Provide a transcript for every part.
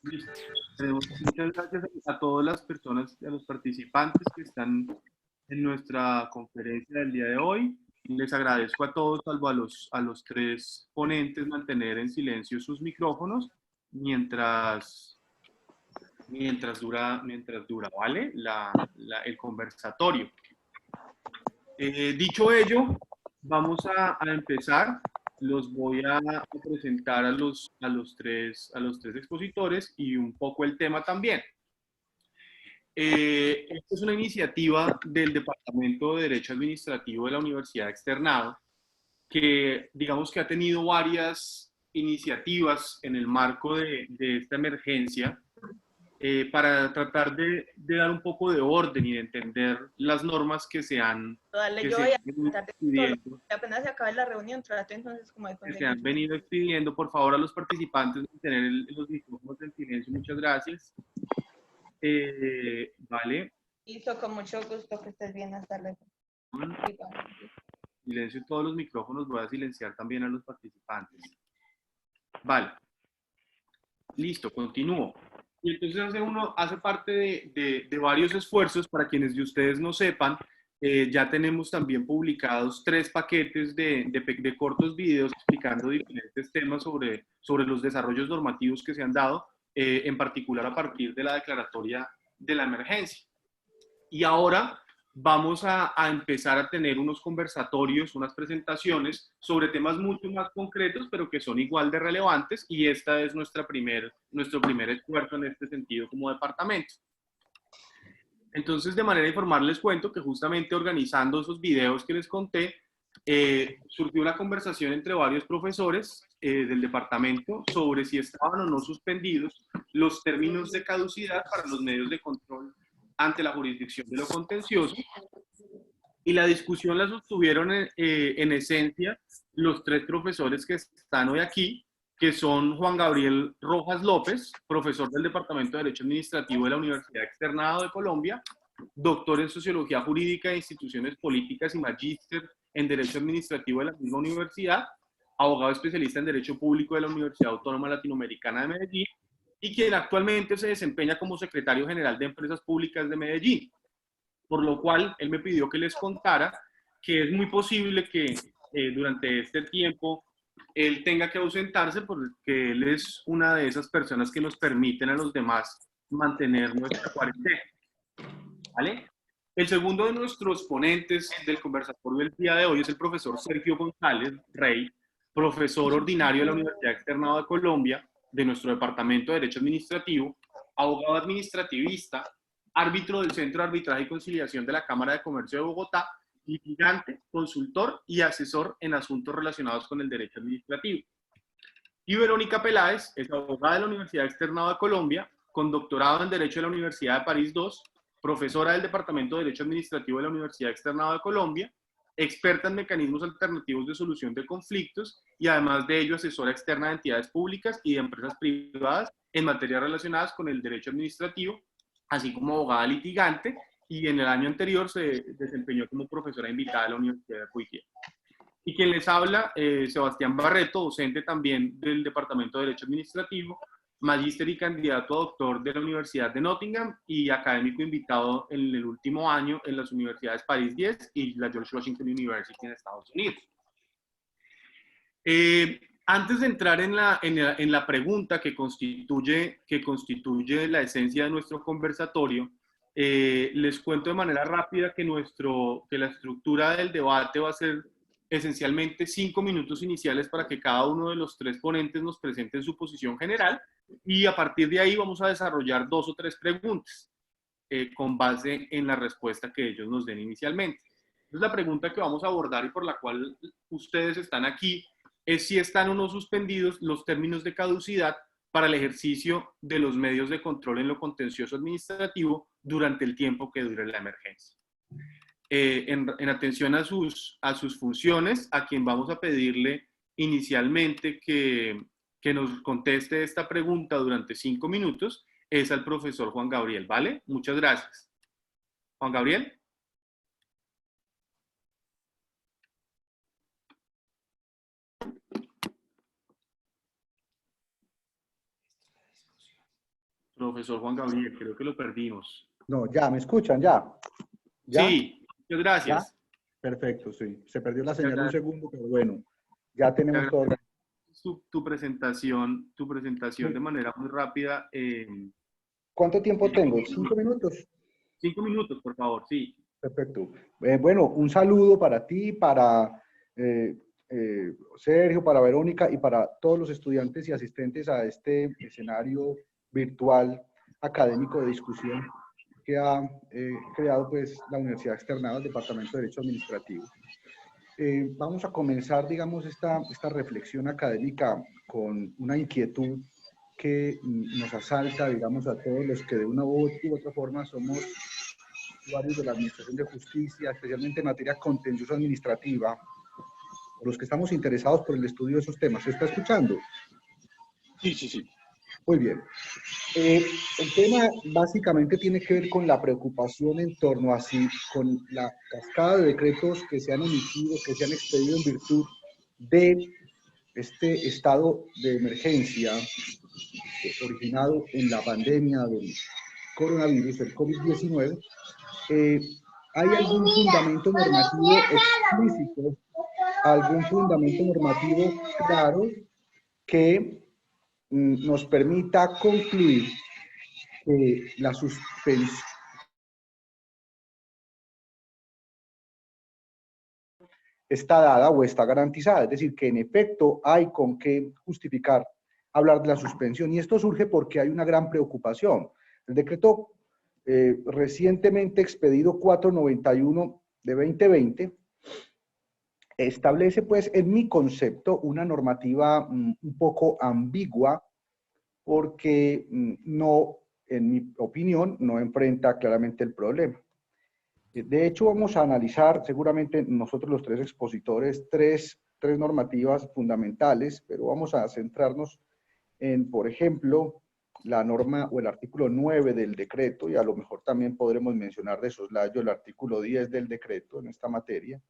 Listo. Muchas gracias a todas las personas, a los participantes que están en nuestra conferencia del día de hoy. Les agradezco a todos, salvo a los tres ponentes, mantener en silencio sus micrófonos mientras, mientras dura, ¿vale? El conversatorio. Dicho ello, vamos a empezar. Los voy a presentar a los tres expositores y un poco el tema también. Esta es una iniciativa del Departamento de Derecho Administrativo de la Universidad Externado, que digamos que ha tenido varias iniciativas en el marco de esta emergencia para tratar de dar un poco de orden y de entender las normas Dale, que yo se voy a han venido tratar de todo. expidiendo, Apenas se acabe la reunión, trato entonces como de que se conseguir. han venido expidiendo. Por favor, a los participantes mantener los micrófonos en silencio. Muchas gracias. Vale. Listo, con mucho gusto, que estés bien, hasta luego. Silencio todos los micrófonos. Voy a silenciar también a los participantes. Vale. Listo, continúo. Y entonces uno hace parte de varios esfuerzos. Para quienes de ustedes no sepan, ya tenemos también publicados 3 paquetes de cortos videos explicando diferentes temas sobre los desarrollos normativos que se han dado, en particular a partir de la declaratoria de la emergencia. Y ahora vamos a empezar a tener unos conversatorios, unas presentaciones sobre temas mucho más concretos, pero que son igual de relevantes, y esta es nuestro primer esfuerzo en este sentido como departamento. Entonces, de manera informal les cuento que justamente organizando esos videos que les conté, surgió una conversación entre varios profesores del departamento sobre si estaban o no suspendidos los términos de caducidad para los medios de control ante la jurisdicción de lo contencioso, y la discusión la sostuvieron en esencia los 3 profesores que están hoy aquí, que son Juan Gabriel Rojas López, profesor del Departamento de Derecho Administrativo de la Universidad Externado de Colombia, doctor en Sociología Jurídica de Instituciones Políticas y magíster en Derecho Administrativo de la misma universidad, abogado especialista en Derecho Público de la Universidad Autónoma Latinoamericana de Medellín, y quien actualmente se desempeña como secretario general de Empresas Públicas de Medellín. Por lo cual, él me pidió que les contara que es muy posible que durante este tiempo él tenga que ausentarse, porque él es una de esas personas que nos permiten a los demás mantener nuestra cuarentena. ¿Vale? El segundo de nuestros ponentes del conversatorio del día de hoy es el profesor Sergio González Rey, profesor ordinario de la Universidad Externado de Colombia, de nuestro Departamento de Derecho Administrativo, abogado administrativista, árbitro del Centro de Arbitraje y Conciliación de la Cámara de Comercio de Bogotá, litigante, consultor y asesor en asuntos relacionados con el derecho administrativo. Y Verónica Peláez es abogada de la Universidad Externado de Colombia, con doctorado en Derecho de la Universidad de París II, profesora del Departamento de Derecho Administrativo de la Universidad Externado de Colombia, experta en mecanismos alternativos de solución de conflictos y además de ello asesora externa de entidades públicas y de empresas privadas en materias relacionadas con el derecho administrativo, así como abogada litigante, y en el año anterior se desempeñó como profesora invitada de la Universidad de Poitiers. Y quien les habla, Sebastián Barreto, docente también del Departamento de Derecho Administrativo, magíster y candidato a doctor de la Universidad de Nottingham y académico invitado en el último año en las universidades París 10 y la George Washington University en Estados Unidos. Antes de entrar en la pregunta que constituye la esencia de nuestro conversatorio, les cuento de manera rápida que la estructura del debate va a ser esencialmente 5 minutos iniciales para que cada uno de los 3 ponentes nos presente su posición general, y a partir de ahí vamos a desarrollar 2 o 3 preguntas con base en la respuesta que ellos nos den inicialmente. Entonces, la pregunta que vamos a abordar y por la cual ustedes están aquí es si están o no suspendidos los términos de caducidad para el ejercicio de los medios de control en lo contencioso administrativo durante el tiempo que dure la emergencia. En atención a sus funciones, a quien vamos a pedirle inicialmente que nos conteste esta pregunta durante 5 minutos es al profesor Juan Gabriel, ¿vale? Muchas gracias. Juan Gabriel. Profesor Juan Gabriel, creo que lo perdimos. No, ya, ¿me escuchan? ¿Ya? ¿Ya? Sí, muchas ¿Ya? gracias. Perfecto, sí. Se perdió la Te señal un agradezco segundo, pero bueno, ya tenemos todo. tu presentación de manera muy rápida. ¿Cuánto tiempo tengo? ¿5 minutos? 5 minutos, por favor, sí. Perfecto. Bueno, un saludo para ti, para Sergio, para Verónica y para todos los estudiantes y asistentes a este escenario virtual académico de discusión que ha creado pues la Universidad Externada del Departamento de Derecho Administrativo. Vamos a comenzar, digamos, esta reflexión académica con una inquietud que nos asalta, digamos, a todos los que de una u otra forma somos usuarios de la Administración de Justicia, especialmente en materia contenciosa administrativa, o los que estamos interesados por el estudio de esos temas. ¿Se está escuchando? Sí, sí, sí. Muy bien. El tema básicamente tiene que ver con la preocupación en torno a si con la cascada de decretos que se han emitido, que se han expedido en virtud de este estado de emergencia originado en la pandemia del coronavirus, el COVID-19, ¿hay algún fundamento normativo explícito, algún fundamento normativo claro que nos permita concluir que la suspensión está dada o está garantizada? Es decir, que en efecto hay con qué justificar hablar de la suspensión. Y esto surge porque hay una gran preocupación. El decreto recientemente expedido 491 de 2020 establece, pues, en mi concepto, una normativa un poco ambigua porque no, en mi opinión, no enfrenta claramente el problema. De hecho, vamos a analizar seguramente nosotros los tres expositores tres normativas fundamentales, pero vamos a centrarnos en, por ejemplo, la norma o el artículo 9 del decreto, y a lo mejor también podremos mencionar de soslayo el artículo 10 del decreto en esta materia,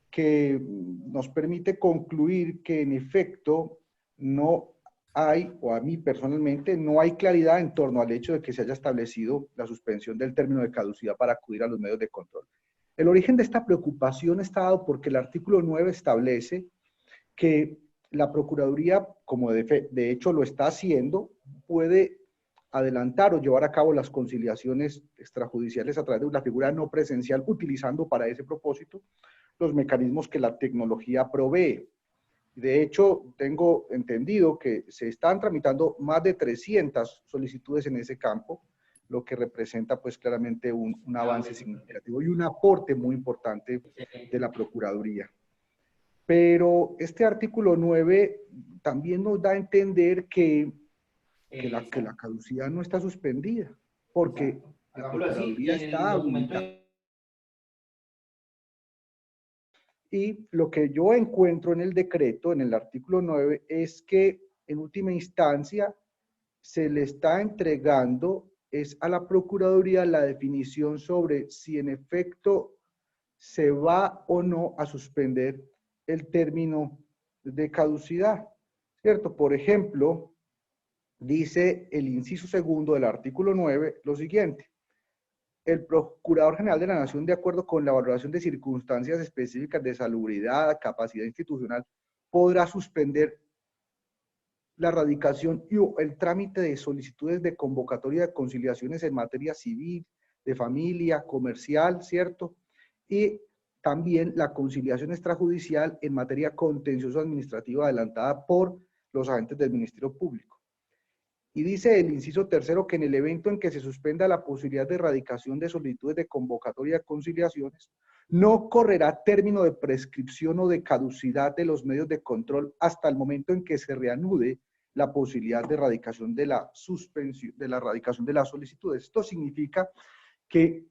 que nos permite concluir que en efecto no hay, o a mí personalmente, no hay claridad en torno al hecho de que se haya establecido la suspensión del término de caducidad para acudir a los medios de control. El origen de esta preocupación está dado porque el artículo 9 establece que la Procuraduría, como de hecho lo está haciendo, puede adelantar o llevar a cabo las conciliaciones extrajudiciales a través de la figura no presencial, utilizando para ese propósito los mecanismos que la tecnología provee. De hecho, tengo entendido que se están tramitando más de 300 solicitudes en ese campo, lo que representa pues claramente un avance significativo y un aporte muy importante de la Procuraduría. Pero este artículo 9 también nos da a entender que la caducidad no está suspendida, porque la Procuraduría está habilitada. Y lo que yo encuentro en el decreto, en el artículo 9, es que en última instancia se le está entregando es a la Procuraduría la definición sobre si en efecto se va o no a suspender el término de caducidad, ¿cierto? Por ejemplo, dice el inciso segundo del artículo 9 lo siguiente: el Procurador General de la Nación, de acuerdo con la valoración de circunstancias específicas de salubridad, capacidad institucional, podrá suspender la radicación y el trámite de solicitudes de convocatoria de conciliaciones en materia civil, de familia, comercial, ¿cierto? Y también la conciliación extrajudicial en materia contencioso administrativa adelantada por los agentes del Ministerio Público. Y dice el inciso tercero que en el evento en que se suspenda la posibilidad de erradicación de solicitudes de convocatoria de conciliaciones, no correrá término de prescripción o de caducidad de los medios de control hasta el momento en que se reanude la posibilidad de erradicación de la suspensión, de la erradicación de las solicitudes. Esto significa que,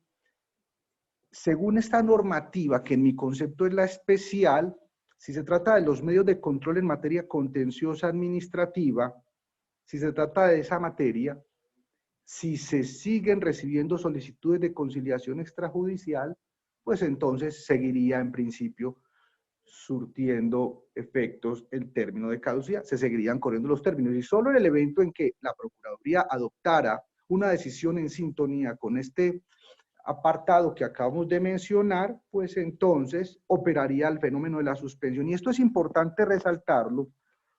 según esta normativa, que en mi concepto es la especial, si se trata de los medios de control en materia contenciosa administrativa, si se trata de esa materia, si se siguen recibiendo solicitudes de conciliación extrajudicial, pues entonces seguiría en principio surtiendo efectos el término de caducidad, se seguirían corriendo los términos y solo en el evento en que la Procuraduría adoptara una decisión en sintonía con este apartado que acabamos de mencionar, pues entonces operaría el fenómeno de la suspensión. Y esto es importante resaltarlo,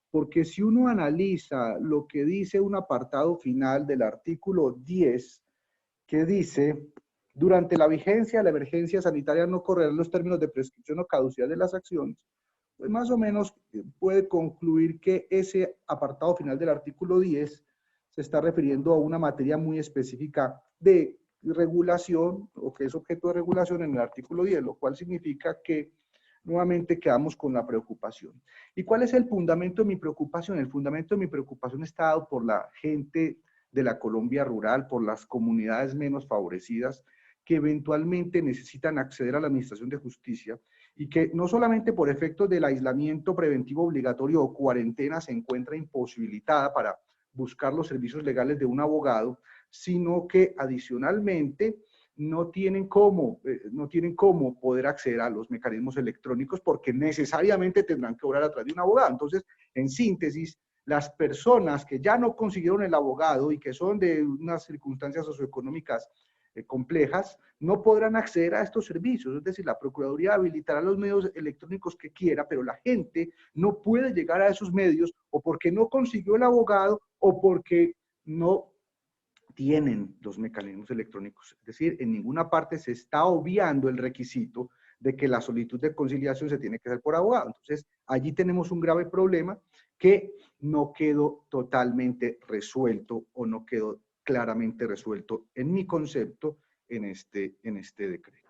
porque si uno analiza lo que dice un apartado final del artículo 10, que dice, durante la vigencia de la emergencia sanitaria no correrán los términos de prescripción o caducidad de las acciones, pues más o menos puede concluir que ese apartado final del artículo 10 se está refiriendo a una materia muy específica de regulación, o que es objeto de regulación en el artículo 10, lo cual significa que nuevamente quedamos con la preocupación. ¿Y cuál es el fundamento de mi preocupación? El fundamento de mi preocupación está dado por la gente de la Colombia rural, por las comunidades menos favorecidas, que eventualmente necesitan acceder a la administración de justicia y que no solamente por efectos del aislamiento preventivo obligatorio o cuarentena se encuentra imposibilitada para buscar los servicios legales de un abogado, sino que adicionalmente no tienen cómo poder acceder a los mecanismos electrónicos porque necesariamente tendrán que obrar a través de un abogado. Entonces, en síntesis, las personas que ya no consiguieron el abogado y que son de unas circunstancias socioeconómicas complejas, no podrán acceder a estos servicios. Es decir, la Procuraduría habilitará los medios electrónicos que quiera, pero la gente no puede llegar a esos medios o porque no consiguió el abogado o porque no tienen los mecanismos electrónicos. Es decir, en ninguna parte se está obviando el requisito de que la solicitud de conciliación se tiene que hacer por abogado. Entonces, allí tenemos un grave problema que no quedó totalmente resuelto o no quedó claramente resuelto en mi concepto en este decreto.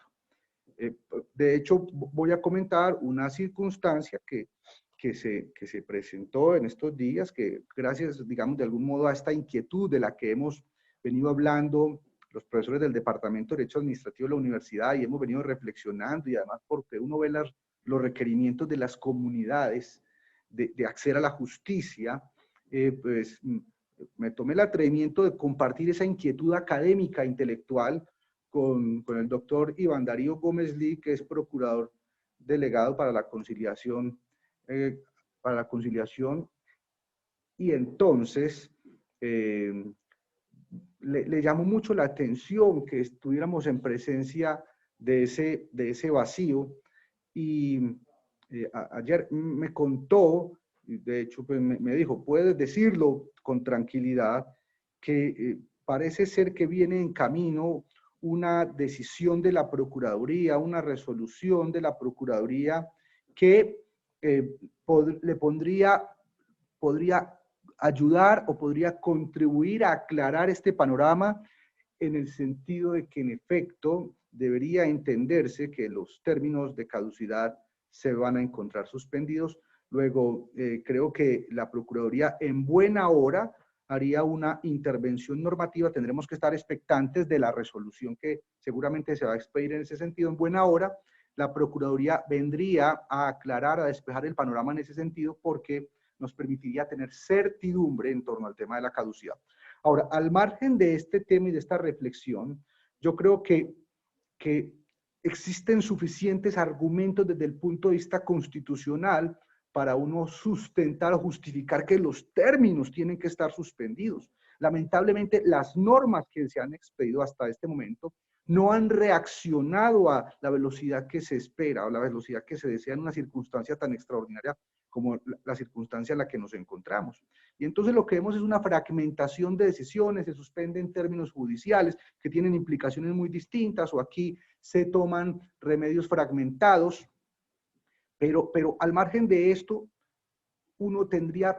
De hecho, voy a comentar una circunstancia que se presentó en estos días, que gracias, digamos, de algún modo a esta inquietud de la que hemos venido hablando los profesores del Departamento de Derecho Administrativo de la universidad y hemos venido reflexionando y además porque uno ve los requerimientos de las comunidades de acceder a la justicia, pues me tomé el atrevimiento de compartir esa inquietud académica, intelectual, con el doctor Iván Darío Gómez Lee, que es procurador delegado para la conciliación, y entonces le llamó mucho la atención que estuviéramos en presencia de ese vacío, y ayer me contó, de hecho pues me dijo, puedes decirlo con tranquilidad, que parece ser que viene en camino una decisión de la Procuraduría, una resolución de la Procuraduría que podría ayudar o podría contribuir a aclarar este panorama en el sentido de que en efecto debería entenderse que los términos de caducidad se van a encontrar suspendidos. Luego, creo que la Procuraduría en buena hora haría una intervención normativa. Tendremos que estar expectantes de la resolución que seguramente se va a expedir en ese sentido. En buena hora, la Procuraduría vendría a aclarar, a despejar el panorama en ese sentido, porque nos permitiría tener certidumbre en torno al tema de la caducidad. Ahora, al margen de este tema y de esta reflexión, yo creo que existen suficientes argumentos desde el punto de vista constitucional para uno sustentar o justificar que los términos tienen que estar suspendidos. Lamentablemente, las normas que se han expedido hasta este momento no han reaccionado a la velocidad que se espera o la velocidad que se desea en una circunstancia tan extraordinaria como la circunstancia en la que nos encontramos. Y entonces lo que vemos es una fragmentación de decisiones, se suspenden términos judiciales que tienen implicaciones muy distintas, o aquí se toman remedios fragmentados, pero al margen de esto, uno tendría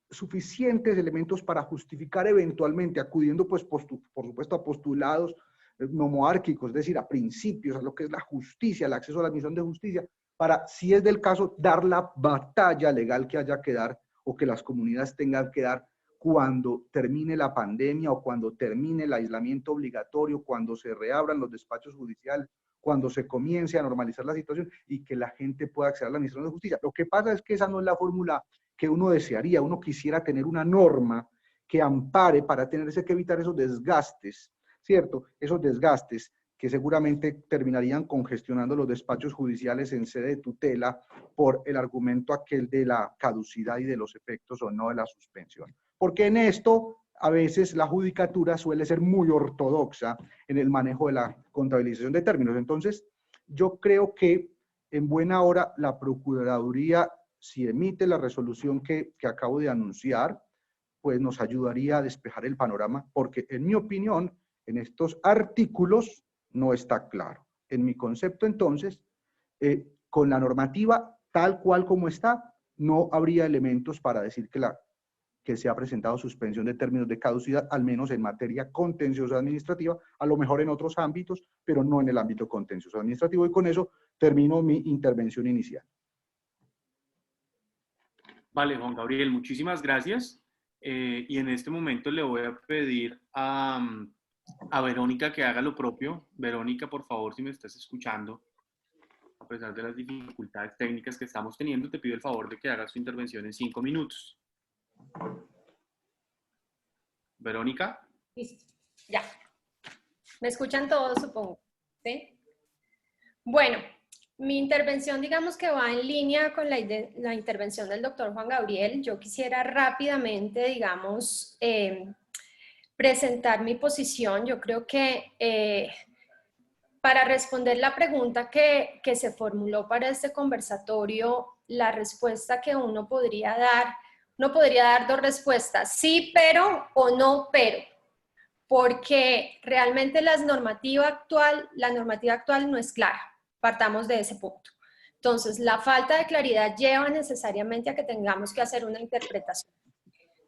suficientes elementos para justificar eventualmente, acudiendo pues por supuesto a postulados nomoárquicos, es decir, a principios, a lo que es la justicia, el acceso a la admisión de justicia, para, si es del caso, dar la batalla legal que haya que dar o que las comunidades tengan que dar cuando termine la pandemia o cuando termine el aislamiento obligatorio, cuando se reabran los despachos judiciales, cuando se comience a normalizar la situación y que la gente pueda acceder a la administración de justicia. Lo que pasa es que esa no es la fórmula que uno desearía. Uno quisiera tener una norma que ampare para tenerse que evitar esos desgastes, ¿cierto? Esos desgastes que seguramente terminarían congestionando los despachos judiciales en sede de tutela por el argumento aquel de la caducidad y de los efectos o no de la suspensión. Porque en esto, a veces la judicatura suele ser muy ortodoxa en el manejo de la contabilización de términos. Entonces, yo creo que en buena hora la Procuraduría, si emite la resolución que acabo de anunciar, pues nos ayudaría a despejar el panorama, porque en mi opinión, en estos artículos no está claro. En mi concepto, entonces, con la normativa tal cual como está, no habría elementos para decir que se ha presentado suspensión de términos de caducidad, al menos en materia contenciosa administrativa, a lo mejor en otros ámbitos, pero no en el ámbito contencioso administrativo. Y con eso termino mi intervención inicial. Vale, Juan Gabriel, muchísimas gracias. Y en este momento le voy a pedir a Verónica que haga lo propio. Verónica, por favor, si me estás escuchando, a pesar de las dificultades técnicas que estamos teniendo, te pido el favor de que hagas su intervención en 5 minutos. Verónica. Listo, ya. ¿Me escuchan todos, supongo? ¿Sí? Bueno, mi intervención, digamos que va en línea con la intervención del doctor Juan Gabriel. Yo quisiera rápidamente, digamos, presentar mi posición. Yo creo que para responder la pregunta que se formuló para este conversatorio, la respuesta que uno podría dar dos respuestas, sí, pero o no, pero, porque realmente la normativa actual no es clara, partamos de ese punto. Entonces, la falta de claridad lleva necesariamente a que tengamos que hacer una interpretación.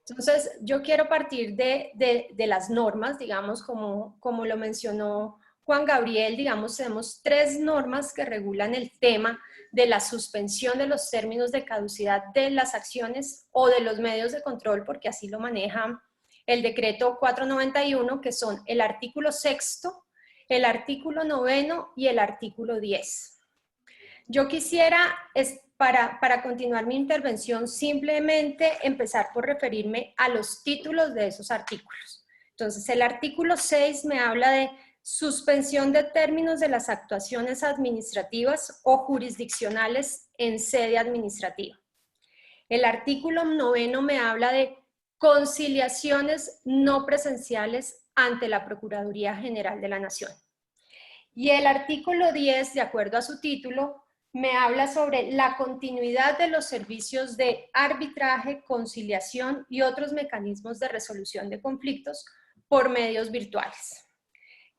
Entonces, yo quiero partir de las normas, digamos, como lo mencionó Juan Gabriel, digamos, tenemos 3 normas que regulan el tema de la suspensión de los términos de caducidad de las acciones o de los medios de control, porque así lo maneja el decreto 491, que son el artículo 6º, el artículo 9º y el artículo 10. Yo quisiera, para continuar mi intervención, simplemente empezar por referirme a los títulos de esos artículos. Entonces, el artículo 6 me habla de suspensión de términos de las actuaciones administrativas o jurisdiccionales en sede administrativa. El artículo 9 me habla de conciliaciones no presenciales ante la Procuraduría General de la Nación. Y el artículo 10, de acuerdo a su título, me habla sobre la continuidad de los servicios de arbitraje, conciliación y otros mecanismos de resolución de conflictos por medios virtuales.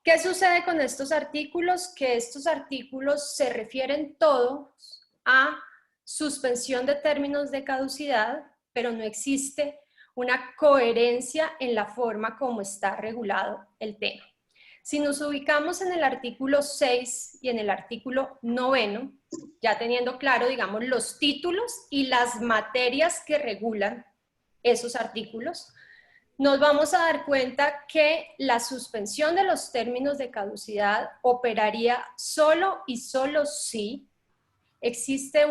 ¿Qué sucede con estos artículos? Que estos artículos se refieren todos a suspensión de términos de caducidad, pero no existe una coherencia en la forma como está regulado el tema. Si nos ubicamos en el artículo 6 y en el artículo 9, ya teniendo claro, digamos, los títulos y las materias que regulan esos artículos, nos vamos a dar cuenta que la suspensión de los términos de caducidad operaría solo y solo si existe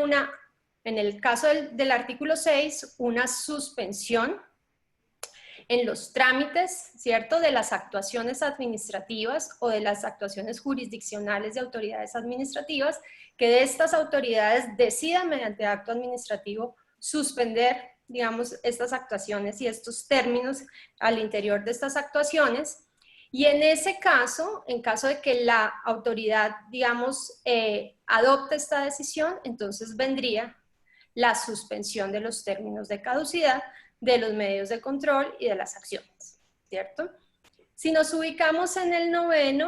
en el caso del artículo 6, una suspensión en los trámites, ¿cierto?, de las actuaciones administrativas o de las actuaciones jurisdiccionales de autoridades administrativas, que de estas autoridades decidan mediante acto administrativo suspender, digamos, estas actuaciones y estos términos al interior de estas actuaciones. Y en ese caso, en caso de que la autoridad, digamos, adopte esta decisión, entonces vendría la suspensión de los términos de caducidad de los medios de control y de las acciones, ¿cierto? Si nos ubicamos en el 9,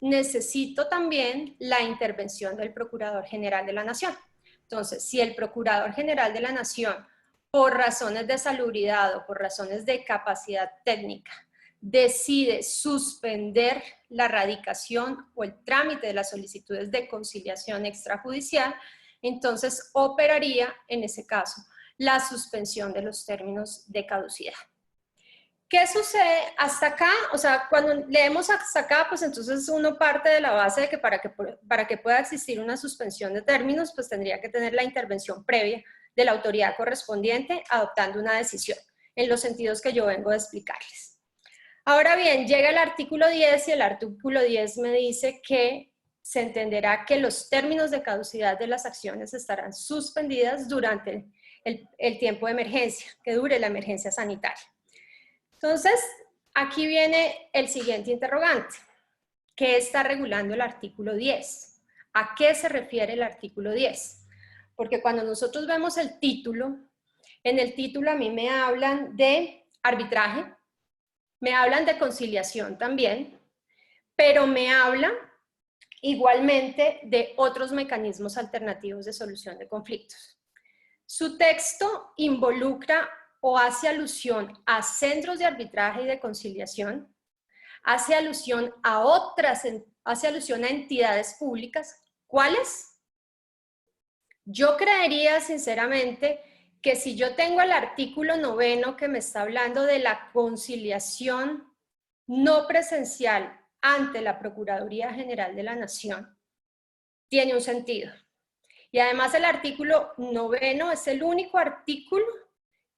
necesito también la intervención del Procurador General de la Nación. Entonces, si el Procurador General de la Nación, por razones de salubridad o por razones de capacidad técnica, decide suspender la radicación o el trámite de las solicitudes de conciliación extrajudicial, entonces operaría en ese caso la suspensión de los términos de caducidad. ¿Qué sucede hasta acá? O sea, cuando leemos hasta acá, pues entonces uno parte de la base de que para que pueda existir una suspensión de términos, pues tendría que tener la intervención previa de la autoridad correspondiente adoptando una decisión, en los sentidos que yo vengo a explicarles. Ahora bien, llega el artículo 10 y el artículo 10 me dice que se entenderá que los términos de caducidad de las acciones estarán suspendidas durante el tiempo de emergencia, que dure la emergencia sanitaria. Entonces, aquí viene el siguiente interrogante. ¿Qué está regulando el artículo 10? ¿A qué se refiere el artículo 10? Porque cuando nosotros vemos el título, en el título a mí me hablan de arbitraje, me hablan de conciliación también, pero me hablan igualmente de otros mecanismos alternativos de solución de conflictos. Su texto involucra o hace alusión a centros de arbitraje y de conciliación, hace alusión hace alusión a entidades públicas. ¿Cuáles? Yo creería sinceramente que si yo tengo el artículo 9 que me está hablando de la conciliación no presencial ante la Procuraduría General de la Nación, tiene un sentido. Y además el artículo 9 es el único artículo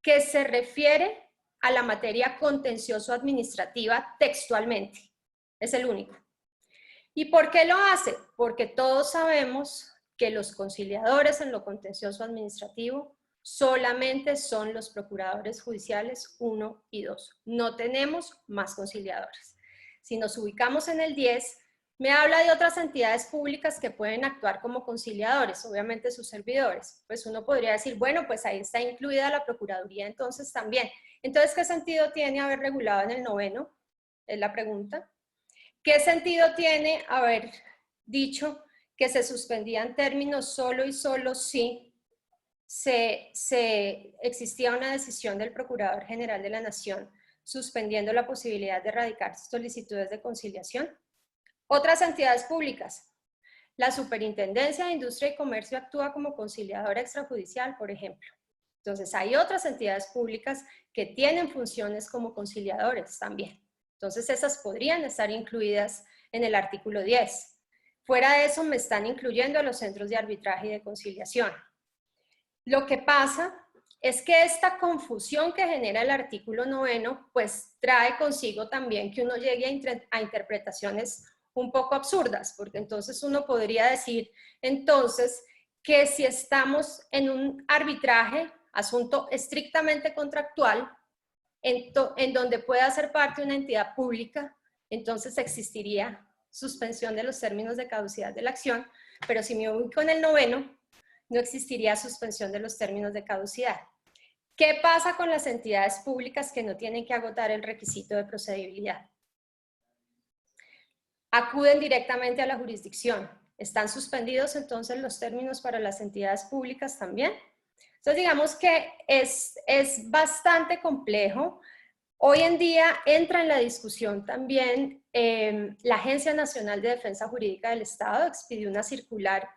que se refiere a la materia contencioso-administrativa textualmente. Es el único. ¿Y por qué lo hace? Porque todos sabemos que los conciliadores en lo contencioso-administrativo solamente son los procuradores judiciales 1 y 2. No tenemos más conciliadores. Si nos ubicamos en el 10, me habla de otras entidades públicas que pueden actuar como conciliadores, obviamente sus servidores. Pues uno podría decir, bueno, pues ahí está incluida la Procuraduría entonces también. Entonces, ¿qué sentido tiene haber regulado en el 9? Es la pregunta. ¿Qué sentido tiene haber dicho que se suspendían términos solo y solo si existía una decisión del Procurador General de la Nación suspendiendo la posibilidad de radicar solicitudes de conciliación? Otras entidades públicas. La Superintendencia de Industria y Comercio actúa como conciliadora extrajudicial, por ejemplo. Entonces, hay otras entidades públicas que tienen funciones como conciliadores también. Entonces, esas podrían estar incluidas en el artículo 10. Fuera de eso, me están incluyendo a los centros de arbitraje y de conciliación. Lo que pasa es que esta confusión que genera el artículo 9, pues trae consigo también que uno llegue a interpretaciones un poco absurdas, porque entonces uno podría decir entonces que si estamos en un arbitraje, asunto estrictamente contractual, en donde pueda ser parte una entidad pública, entonces existiría suspensión de los términos de caducidad de la acción, pero si me ubico en el 9, no existiría suspensión de los términos de caducidad. ¿Qué pasa con las entidades públicas que no tienen que agotar el requisito de procedibilidad? Acuden directamente a la jurisdicción. ¿Están suspendidos entonces los términos para las entidades públicas también? Entonces digamos que es bastante complejo. Hoy en día entra en la discusión también la Agencia Nacional de Defensa Jurídica del Estado expidió una circular,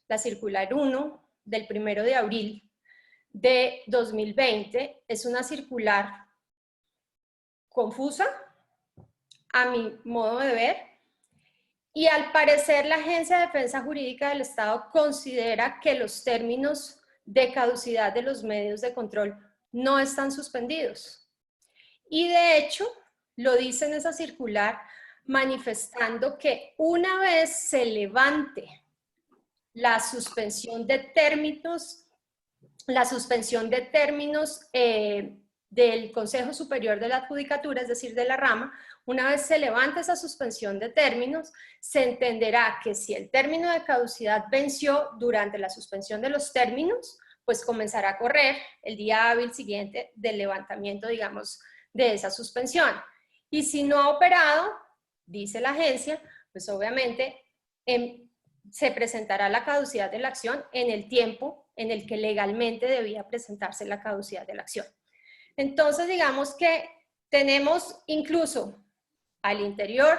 la circular 1 del 1 de abril de 2020. Es una circular confusa, a mi modo de ver, y al parecer la Agencia de Defensa Jurídica del Estado considera que los términos de caducidad de los medios de control no están suspendidos. Y de hecho, lo dice en esa circular, manifestando que una vez se levante la suspensión de términos, del Consejo Superior de la Judicatura, es decir, de la rama, una vez se levante esa suspensión de términos, se entenderá que si el término de caducidad venció durante la suspensión de los términos, pues comenzará a correr el día hábil siguiente del levantamiento, digamos, de esa suspensión. Y si no ha operado, dice la agencia, pues obviamente se presentará la caducidad de la acción en el tiempo en el que legalmente debía presentarse la caducidad de la acción. Entonces, digamos que tenemos incluso al interior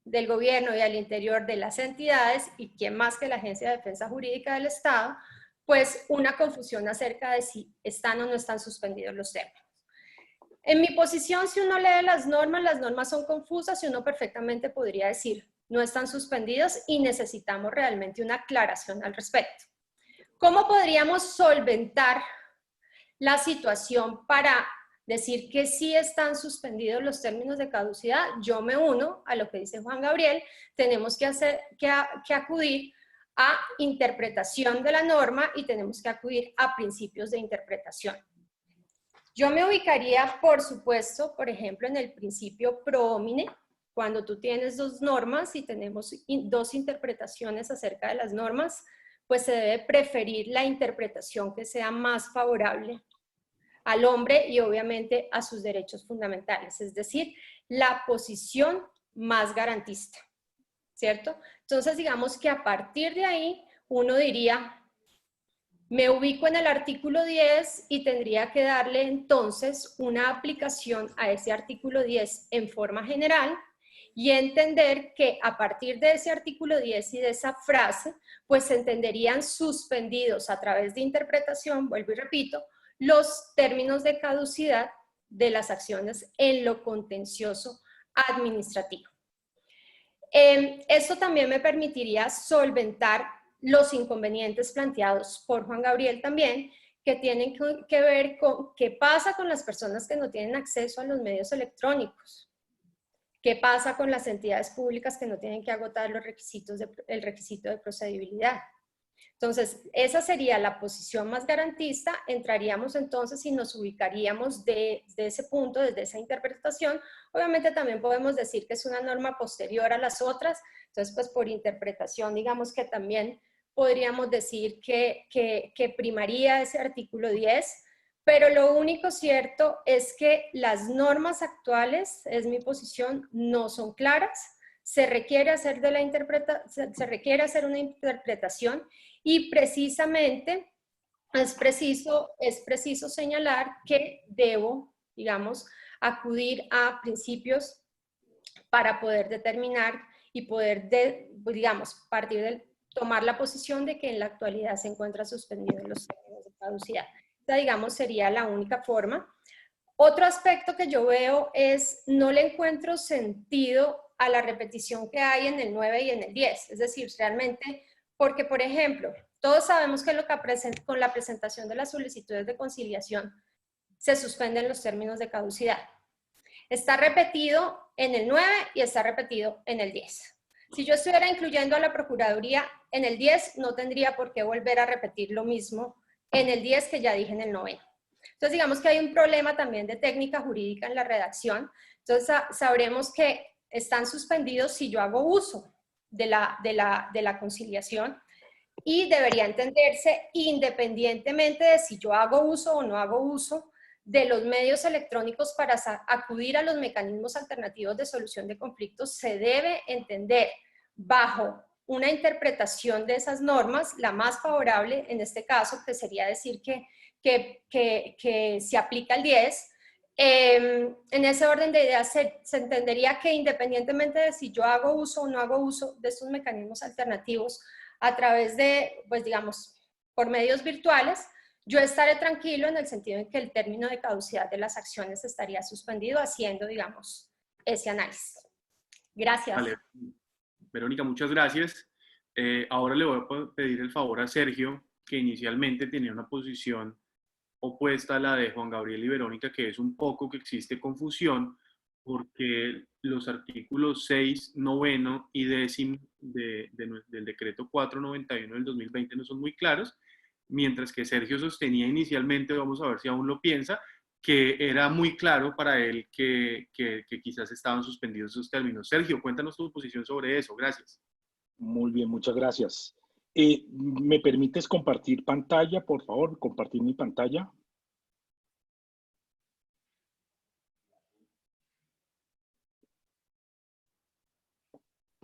del gobierno y al interior de las entidades, y quién más que la Agencia de Defensa Jurídica del Estado, pues una confusión acerca de si están o no están suspendidos los términos. En mi posición, si uno lee las normas son confusas y uno perfectamente podría decir, no están suspendidos y necesitamos realmente una aclaración al respecto. ¿Cómo podríamos solventar la situación para decir que sí están suspendidos los términos de caducidad, yo me uno a lo que dice Juan Gabriel, tenemos que acudir a interpretación de la norma y tenemos que acudir a principios de interpretación. Yo me ubicaría, por supuesto, por ejemplo, en el principio pro homine, cuando tú tienes dos normas y tenemos dos interpretaciones acerca de las normas, pues se debe preferir la interpretación que sea más favorable al hombre y obviamente a sus derechos fundamentales, es decir, la posición más garantista, ¿cierto? Entonces, digamos que a partir de ahí, uno diría, me ubico en el artículo 10 y tendría que darle entonces una aplicación a ese artículo 10 en forma general y entender que a partir de ese artículo 10 y de esa frase, pues se entenderían suspendidos a través de interpretación, vuelvo y repito, los términos de caducidad de las acciones en lo contencioso administrativo. Esto también me permitiría solventar los inconvenientes planteados por Juan Gabriel también, que tienen que ver con qué pasa con las personas que no tienen acceso a los medios electrónicos, qué pasa con las entidades públicas que no tienen que agotar los requisitos el requisito de procedibilidad. Entonces, esa sería la posición más garantista, entraríamos entonces y nos ubicaríamos desde ese punto, desde esa interpretación. Obviamente también podemos decir que es una norma posterior a las otras, entonces pues por interpretación digamos que también podríamos decir que primaría ese artículo 10, pero lo único cierto es que las normas actuales, es mi posición, no son claras, se requiere hacer una interpretación y precisamente es preciso señalar que debo, digamos, acudir a principios para poder determinar y poder, digamos, tomar la posición de que en la actualidad se encuentra suspendido los términos de caducidad. Esta, digamos, sería la única forma. Otro aspecto que yo veo es, no le encuentro sentido a la repetición que hay en el 9 y en el 10. Es decir, realmente, porque por ejemplo, todos sabemos que con la presentación de las solicitudes de conciliación se suspenden los términos de caducidad. Está repetido en el 9 y está repetido en el 10. Si yo estuviera incluyendo a la Procuraduría en el 10, no tendría por qué volver a repetir lo mismo en el 10 que ya dije en el 9. Entonces, digamos que hay un problema también de técnica jurídica en la redacción. Entonces, sabremos que están suspendidos si yo hago uso de la conciliación y debería entenderse independientemente de si yo hago uso o no hago uso de los medios electrónicos para acudir a los mecanismos alternativos de solución de conflictos, se debe entender bajo una interpretación de esas normas, la más favorable en este caso, que sería decir que se aplica el 10, en ese orden de ideas se entendería que independientemente de si yo hago uso o no hago uso de estos mecanismos alternativos a través de, pues digamos, por medios virtuales, yo estaré tranquilo en el sentido en que el término de caducidad de las acciones estaría suspendido haciendo, digamos, ese análisis. Gracias. Vale. Verónica, muchas gracias. Ahora le voy a pedir el favor a Sergio, que inicialmente tenía una posición opuesta a la de Juan Gabriel y Verónica, que es un poco que existe confusión, porque los artículos 6, 9 y 10 del decreto 491 del 2020 no son muy claros, mientras que Sergio sostenía inicialmente, vamos a ver si aún lo piensa, que era muy claro para él que quizás estaban suspendidos esos términos. Sergio, cuéntanos tu posición sobre eso. Gracias. Muy bien, muchas gracias. ¿Me permites compartir pantalla, por favor? Compartir mi pantalla.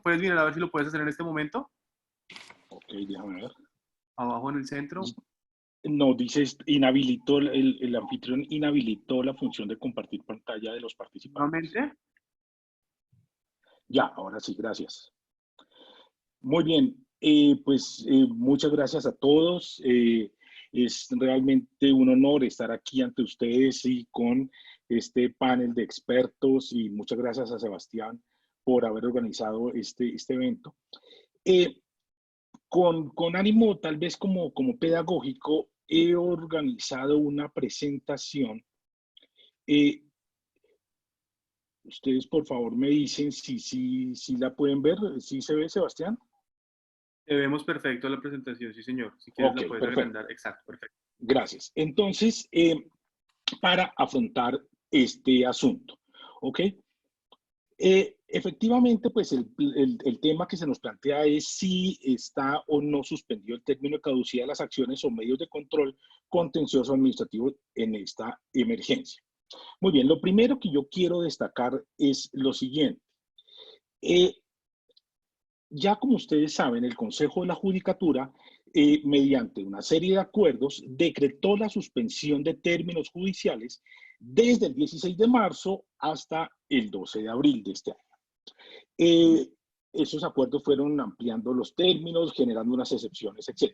¿Puedes mirar a ver si lo puedes hacer en este momento? Ok, déjame ver. Abajo en el centro. No, dice, inhabilitó, el anfitrión inhabilitó la función de compartir pantalla de los participantes. ¿Nuevamente? Ya, ahora sí, gracias. Muy bien, muchas gracias a todos. Es realmente un honor estar aquí ante ustedes y con este panel de expertos, y muchas gracias a Sebastián por haber organizado este evento. Con ánimo tal vez como pedagógico, he organizado una presentación Ustedes, por favor, me dicen si la pueden ver. ¿Sí se ve, Sebastián? Vemos perfecto la presentación, sí, señor. Si quieres Ok, la puedes perfecto. agrandar. Exacto, perfecto. Gracias. Entonces, para afrontar este asunto, ¿ok? Efectivamente, pues el tema que se nos plantea es si está o no suspendido el término de caducidad de las acciones o medios de control contencioso administrativo en esta emergencia. Muy bien, lo primero que yo quiero destacar es lo siguiente. Ya como ustedes saben, el Consejo de la Judicatura, mediante una serie de acuerdos, decretó la suspensión de términos judiciales desde el 16 de marzo hasta el 12 de abril de este año. Esos acuerdos fueron ampliando los términos, generando unas excepciones, etc.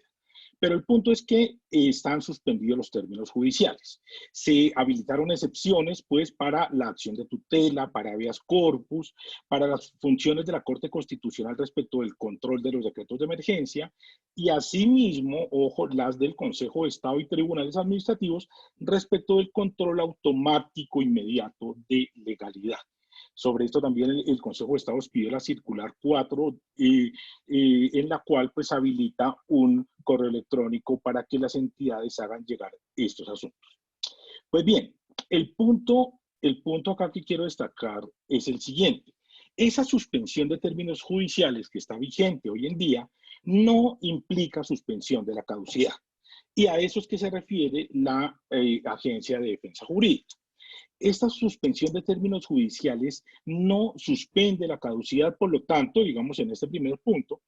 Pero el punto es que están suspendidos los términos judiciales. Se habilitaron excepciones, pues, para la acción de tutela, para habeas corpus, para las funciones de la Corte Constitucional respecto del control de los decretos de emergencia y, asimismo, ojo, las del Consejo de Estado y tribunales administrativos respecto del control automático inmediato de legalidad. Sobre esto también el Consejo de Estado pidió la circular 4, en la cual pues habilita un correo electrónico para que las entidades hagan llegar estos asuntos. Pues bien, el punto acá que quiero destacar es el siguiente. Esa suspensión de términos judiciales que está vigente hoy en día no implica suspensión de la caducidad. Y a eso es que se refiere la Agencia de Defensa Jurídica. Esta suspensión de términos judiciales no suspende la caducidad, por lo tanto, digamos en este primer punto,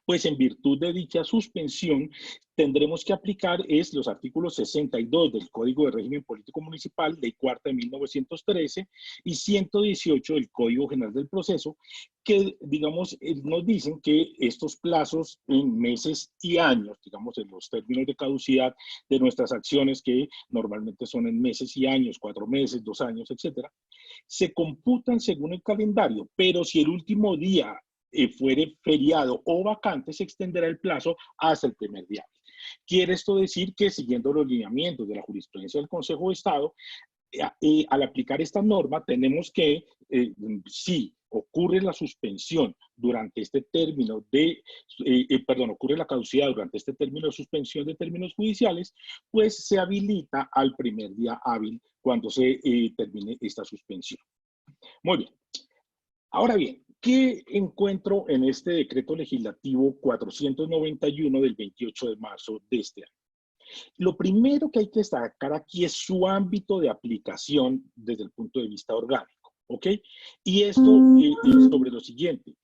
pues en virtud de dicha suspensión tendremos que aplicar los artículos 62 del Código de Régimen Político Municipal, Ley Cuarta de 1913, y 118 del Código General del Proceso, que, digamos, nos dicen que estos plazos en meses y años, digamos, en los términos de caducidad de nuestras acciones, que normalmente son en meses y años, 4 meses, 2 años, etcétera, se computan según el calendario, pero si el último día fuere feriado o vacante, se extenderá el plazo hasta el primer día. Quiere esto decir que, siguiendo los lineamientos de la jurisprudencia del Consejo de Estado, al aplicar esta norma tenemos que, si ocurre la suspensión durante este término de, ocurre la caducidad durante este término de suspensión de términos judiciales, pues se habilita al primer día hábil cuando se termine esta suspensión. Muy bien. Ahora bien, ¿qué encuentro en este decreto legislativo 491 del 28 de marzo de este año? Lo primero que hay que destacar aquí es su ámbito de aplicación desde el punto de vista orgánico, ¿ok? Y esto es sobre lo siguiente.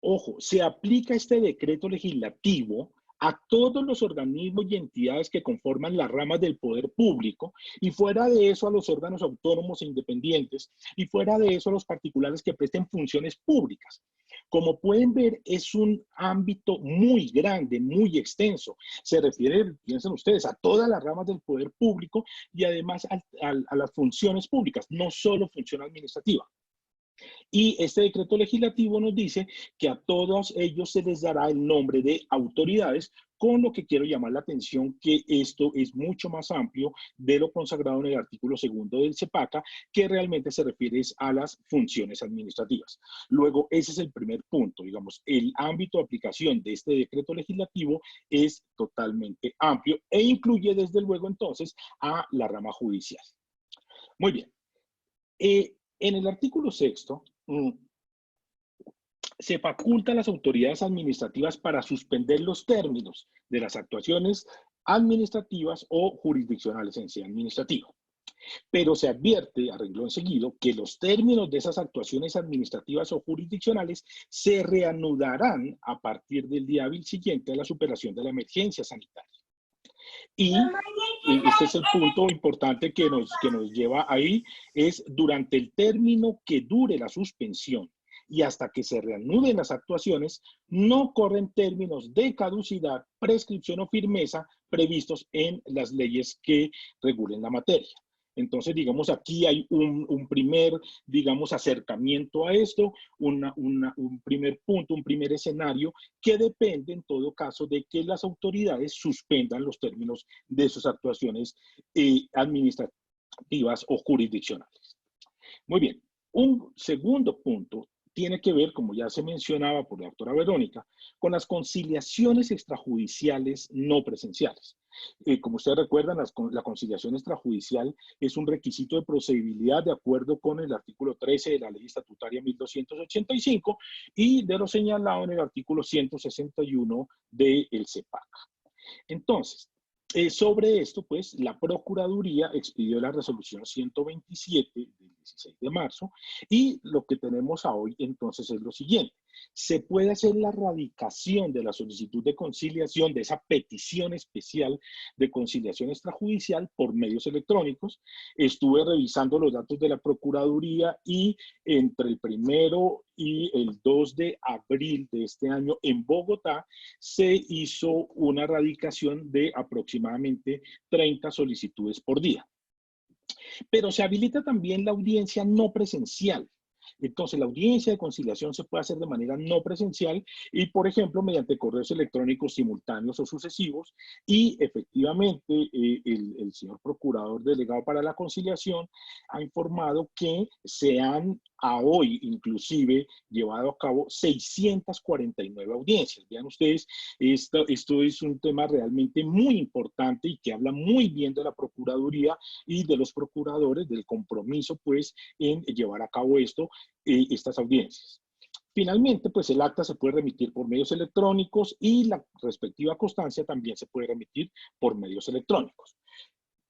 Ojo, se aplica este decreto legislativo a todos los organismos y entidades que conforman las ramas del poder público, y fuera de eso a los órganos autónomos e independientes, y fuera de eso a los particulares que presten funciones públicas. Como pueden ver, es un ámbito muy grande, muy extenso. Se refiere, piensen ustedes, a todas las ramas del poder público y además a las funciones públicas, no solo función administrativa. Y este decreto legislativo nos dice que a todos ellos se les dará el nombre de autoridades, con lo que quiero llamar la atención que esto es mucho más amplio de lo consagrado en el artículo 2 del CEPACA, que realmente se refiere a las funciones administrativas. Luego, ese es el primer punto, digamos, el ámbito de aplicación de este decreto legislativo es totalmente amplio e incluye desde luego entonces a la rama judicial. Muy bien. En el artículo 6, se faculta a las autoridades administrativas para suspender los términos de las actuaciones administrativas o jurisdiccionales en sí administrativa. Pero se advierte, a renglón seguido, que los términos de esas actuaciones administrativas o jurisdiccionales se reanudarán a partir del día hábil siguiente a la superación de la emergencia sanitaria. Y este es el punto importante que nos lleva ahí, es durante el término que dure la suspensión y hasta que se reanuden las actuaciones, no corren términos de caducidad, prescripción o firmeza previstos en las leyes que regulen la materia. Entonces, digamos, aquí hay un primer, digamos, acercamiento a esto, un primer punto, un primer escenario que depende en todo caso de que las autoridades suspendan los términos de sus actuaciones administrativas o jurisdiccionales. Muy bien. Un segundo punto tiene que ver, como ya se mencionaba por la doctora Verónica, con las conciliaciones extrajudiciales no presenciales. Como ustedes recuerdan, la conciliación extrajudicial es un requisito de procedibilidad de acuerdo con el artículo 13 de la Ley Estatutaria 1285 y de lo señalado en el artículo 161 del CEPAC. Entonces, sobre esto, pues, la Procuraduría expidió la resolución 127 del 16 de marzo y lo que tenemos a hoy, entonces, es lo siguiente. Se puede hacer la radicación de la solicitud de conciliación, de esa petición especial de conciliación extrajudicial por medios electrónicos. Estuve revisando los datos de la Procuraduría y entre el 1 y el 2 de abril de este año en Bogotá se hizo una radicación de aproximadamente 30 solicitudes por día. Pero se habilita también la audiencia no presencial. Entonces, la audiencia de conciliación se puede hacer de manera no presencial y, por ejemplo, mediante correos electrónicos simultáneos o sucesivos. Y, efectivamente, el señor procurador delegado para la conciliación ha informado que se han, a hoy, inclusive, llevado a cabo 649 audiencias. Vean ustedes, esto es un tema realmente muy importante y que habla muy bien de la Procuraduría y de los procuradores, del compromiso, pues, en llevar a cabo estas audiencias. Finalmente, pues el acta se puede remitir por medios electrónicos y la respectiva constancia también se puede remitir por medios electrónicos.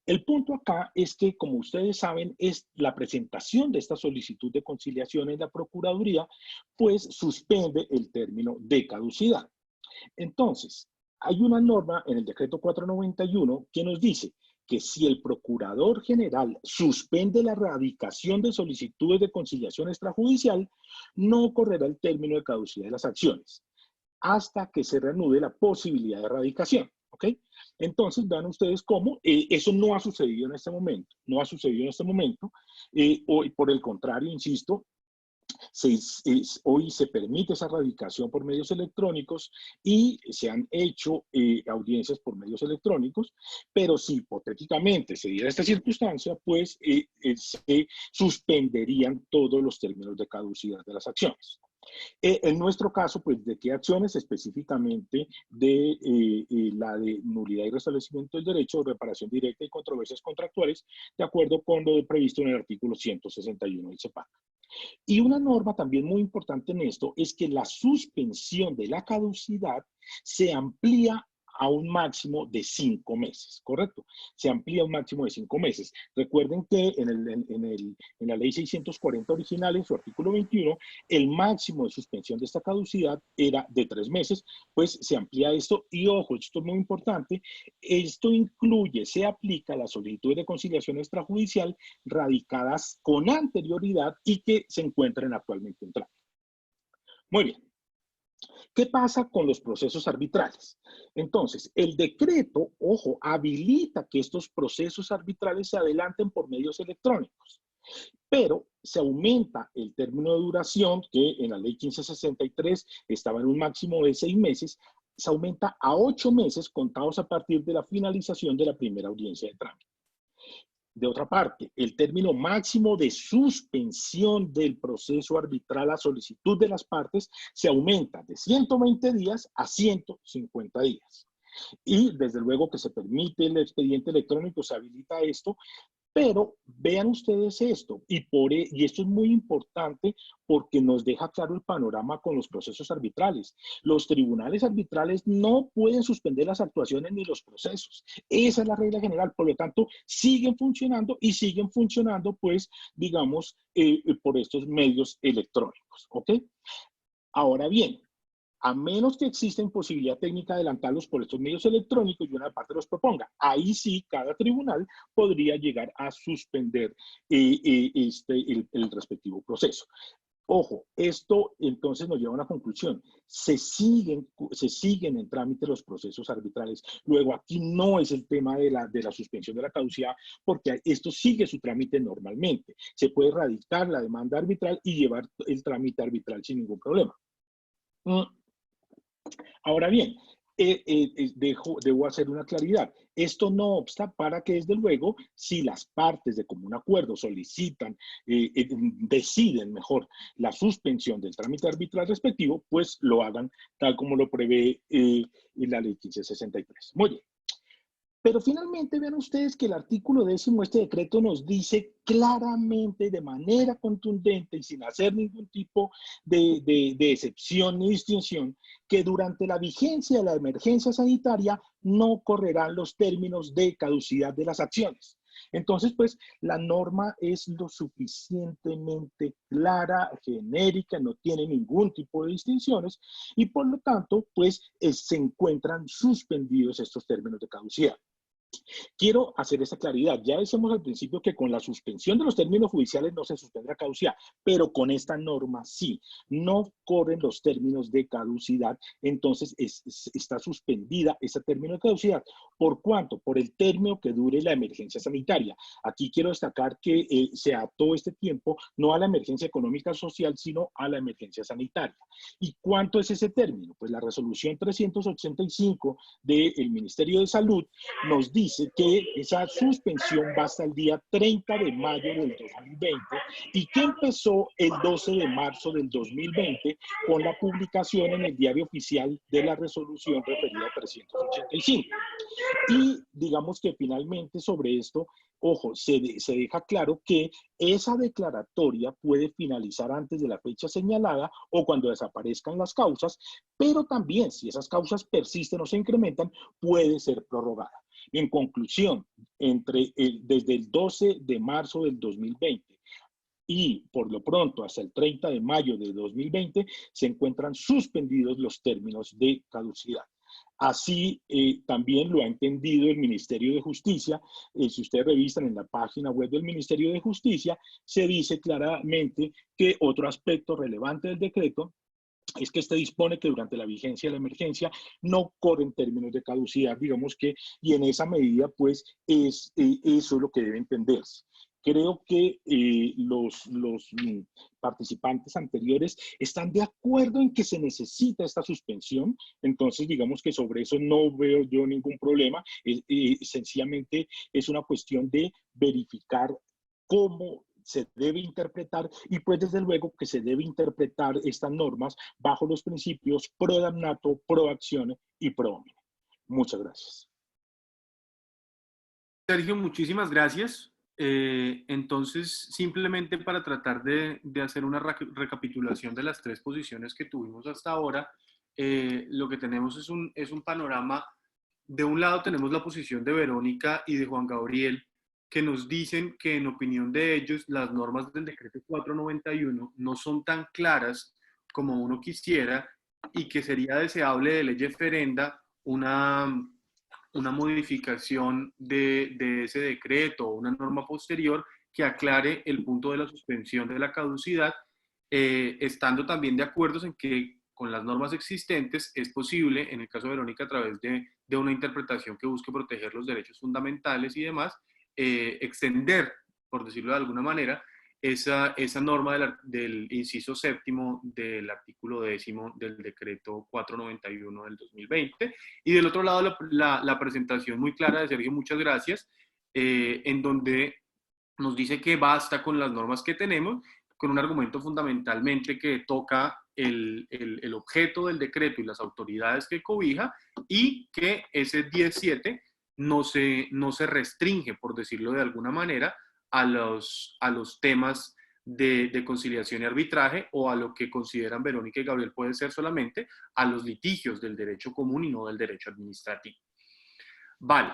El punto acá es que, como ustedes saben, es la presentación de esta solicitud de conciliación en la Procuraduría, pues suspende el término de caducidad. Entonces, hay una norma en el decreto 491 que nos dice que si el Procurador General suspende la radicación de solicitudes de conciliación extrajudicial, no correrá el término de caducidad de las acciones hasta que se reanude la posibilidad de radicación. ¿Ok? Entonces, vean ustedes cómo eso no ha sucedido en este momento. No ha sucedido en este momento. Hoy, por el contrario, insisto, hoy se permite esa radicación por medios electrónicos y se han hecho audiencias por medios electrónicos, pero si hipotéticamente se diera esta circunstancia, pues se suspenderían todos los términos de caducidad de las acciones. En nuestro caso, pues, ¿de qué acciones? Específicamente de la de nulidad y restablecimiento del derecho, reparación directa y controversias contractuales, de acuerdo con lo previsto en el artículo 161 del CEPAC. Y una norma también muy importante en esto es que la suspensión de la caducidad se amplía a un máximo de 5 meses, ¿correcto? Se amplía a un máximo de 5 meses. Recuerden que en la ley 640 original, en su artículo 21, el máximo de suspensión de esta caducidad era de 3 meses, pues se amplía esto y, ojo, esto es muy importante, esto incluye, se aplica a las solicitudes de conciliación extrajudicial radicadas con anterioridad y que se encuentran actualmente en trámite. Muy bien. ¿Qué pasa con los procesos arbitrales? Entonces, el decreto, ojo, habilita que estos procesos arbitrales se adelanten por medios electrónicos, pero se aumenta el término de duración, que en la ley 1563 estaba en un máximo de 6 meses, se aumenta a 8 meses contados a partir de la finalización de la primera audiencia de trámite. De otra parte, el término máximo de suspensión del proceso arbitral a solicitud de las partes se aumenta de 120 días a 150 días. Y desde luego que se permite el expediente electrónico, se habilita esto, pero vean ustedes esto, y esto es muy importante porque nos deja claro el panorama con los procesos arbitrales. Los tribunales arbitrales no pueden suspender las actuaciones ni los procesos. Esa es la regla general, por lo tanto, siguen funcionando y siguen funcionando, pues, digamos, por estos medios electrónicos, ¿ok? Ahora bien, a menos que exista imposibilidad técnica de adelantarlos por estos medios electrónicos y una parte los proponga. Ahí sí, cada tribunal podría llegar a suspender el respectivo proceso. Ojo, esto entonces nos lleva a una conclusión. Se siguen en trámite los procesos arbitrales. Luego, aquí no es el tema de la suspensión de la caducidad, porque esto sigue su trámite normalmente. Se puede radicar la demanda arbitral y llevar el trámite arbitral sin ningún problema. Ahora bien, debo hacer una claridad. Esto no obsta para que, desde luego, si las partes de común acuerdo solicitan, deciden mejor la suspensión del trámite arbitral respectivo, pues lo hagan tal como lo prevé la ley 1563. Muy bien. Pero finalmente vean ustedes que el artículo 10 de este decreto nos dice claramente, de manera contundente y sin hacer ningún tipo de excepción ni distinción, que durante la vigencia de la emergencia sanitaria no correrán los términos de caducidad de las acciones. Entonces, pues, la norma es lo suficientemente clara, genérica, no tiene ningún tipo de distinciones y, por lo tanto, pues, se encuentran suspendidos estos términos de caducidad. Quiero hacer esa claridad. Ya decíamos al principio que con la suspensión de los términos judiciales no se suspende la caducidad, pero con esta norma sí. No corren los términos de caducidad, entonces está suspendida ese término de caducidad. ¿Por cuánto? Por el término que dure la emergencia sanitaria. Aquí quiero destacar que se ató este tiempo no a la emergencia económica social, sino a la emergencia sanitaria. ¿Y cuánto es ese término? Pues la resolución 385 del Ministerio de Salud nos dice que esa suspensión va hasta el día 30 de mayo del 2020 y que empezó el 12 de marzo del 2020 con la publicación en el diario oficial de la resolución referida a 385. Y digamos que finalmente sobre esto, ojo, se deja claro que esa declaratoria puede finalizar antes de la fecha señalada o cuando desaparezcan las causas, pero también si esas causas persisten o se incrementan, puede ser prorrogada. En conclusión, desde el 12 de marzo del 2020 y por lo pronto hasta el 30 de mayo de 2020 se encuentran suspendidos los términos de caducidad. Así también lo ha entendido el Ministerio de Justicia. Si ustedes revisan en la página web del Ministerio de Justicia, se dice claramente que otro aspecto relevante del decreto es que este dispone que durante la vigencia de la emergencia no corren términos de caducidad, digamos que, y en esa medida, pues, eso es lo que debe entenderse. Creo que los participantes anteriores están de acuerdo en que se necesita esta suspensión, entonces digamos que sobre eso no veo yo ningún problema, sencillamente es una cuestión de verificar cómo se debe interpretar y pues desde luego que se debe interpretar estas normas bajo los principios pro damnato, pro acción y pro homine. Muchas gracias. Sergio, muchísimas gracias. Entonces, simplemente para tratar de hacer una recapitulación de las tres posiciones que tuvimos hasta ahora, lo que tenemos es un panorama. De un lado tenemos la posición de Verónica y de Juan Gabriel, que nos dicen que en opinión de ellos las normas del decreto 491 no son tan claras como uno quisiera y que sería deseable de ley ferenda una modificación de ese decreto o una norma posterior que aclare el punto de la suspensión de la caducidad, estando también de acuerdo en que con las normas existentes es posible, en el caso de Verónica, a través de una interpretación que busque proteger los derechos fundamentales y demás, extender, por decirlo de alguna manera, esa norma del inciso séptimo del artículo 10 del decreto 491 del 2020. Y del otro lado, la presentación muy clara de Sergio, muchas gracias, en donde nos dice que basta con las normas que tenemos, con un argumento fundamentalmente que toca el objeto del decreto y las autoridades que cobija, y que ese 10.7 no se restringe, por decirlo de alguna manera, a los temas de conciliación y arbitraje, o a lo que consideran Verónica y Gabriel puede ser solamente a los litigios del derecho común y no del derecho administrativo. Vale.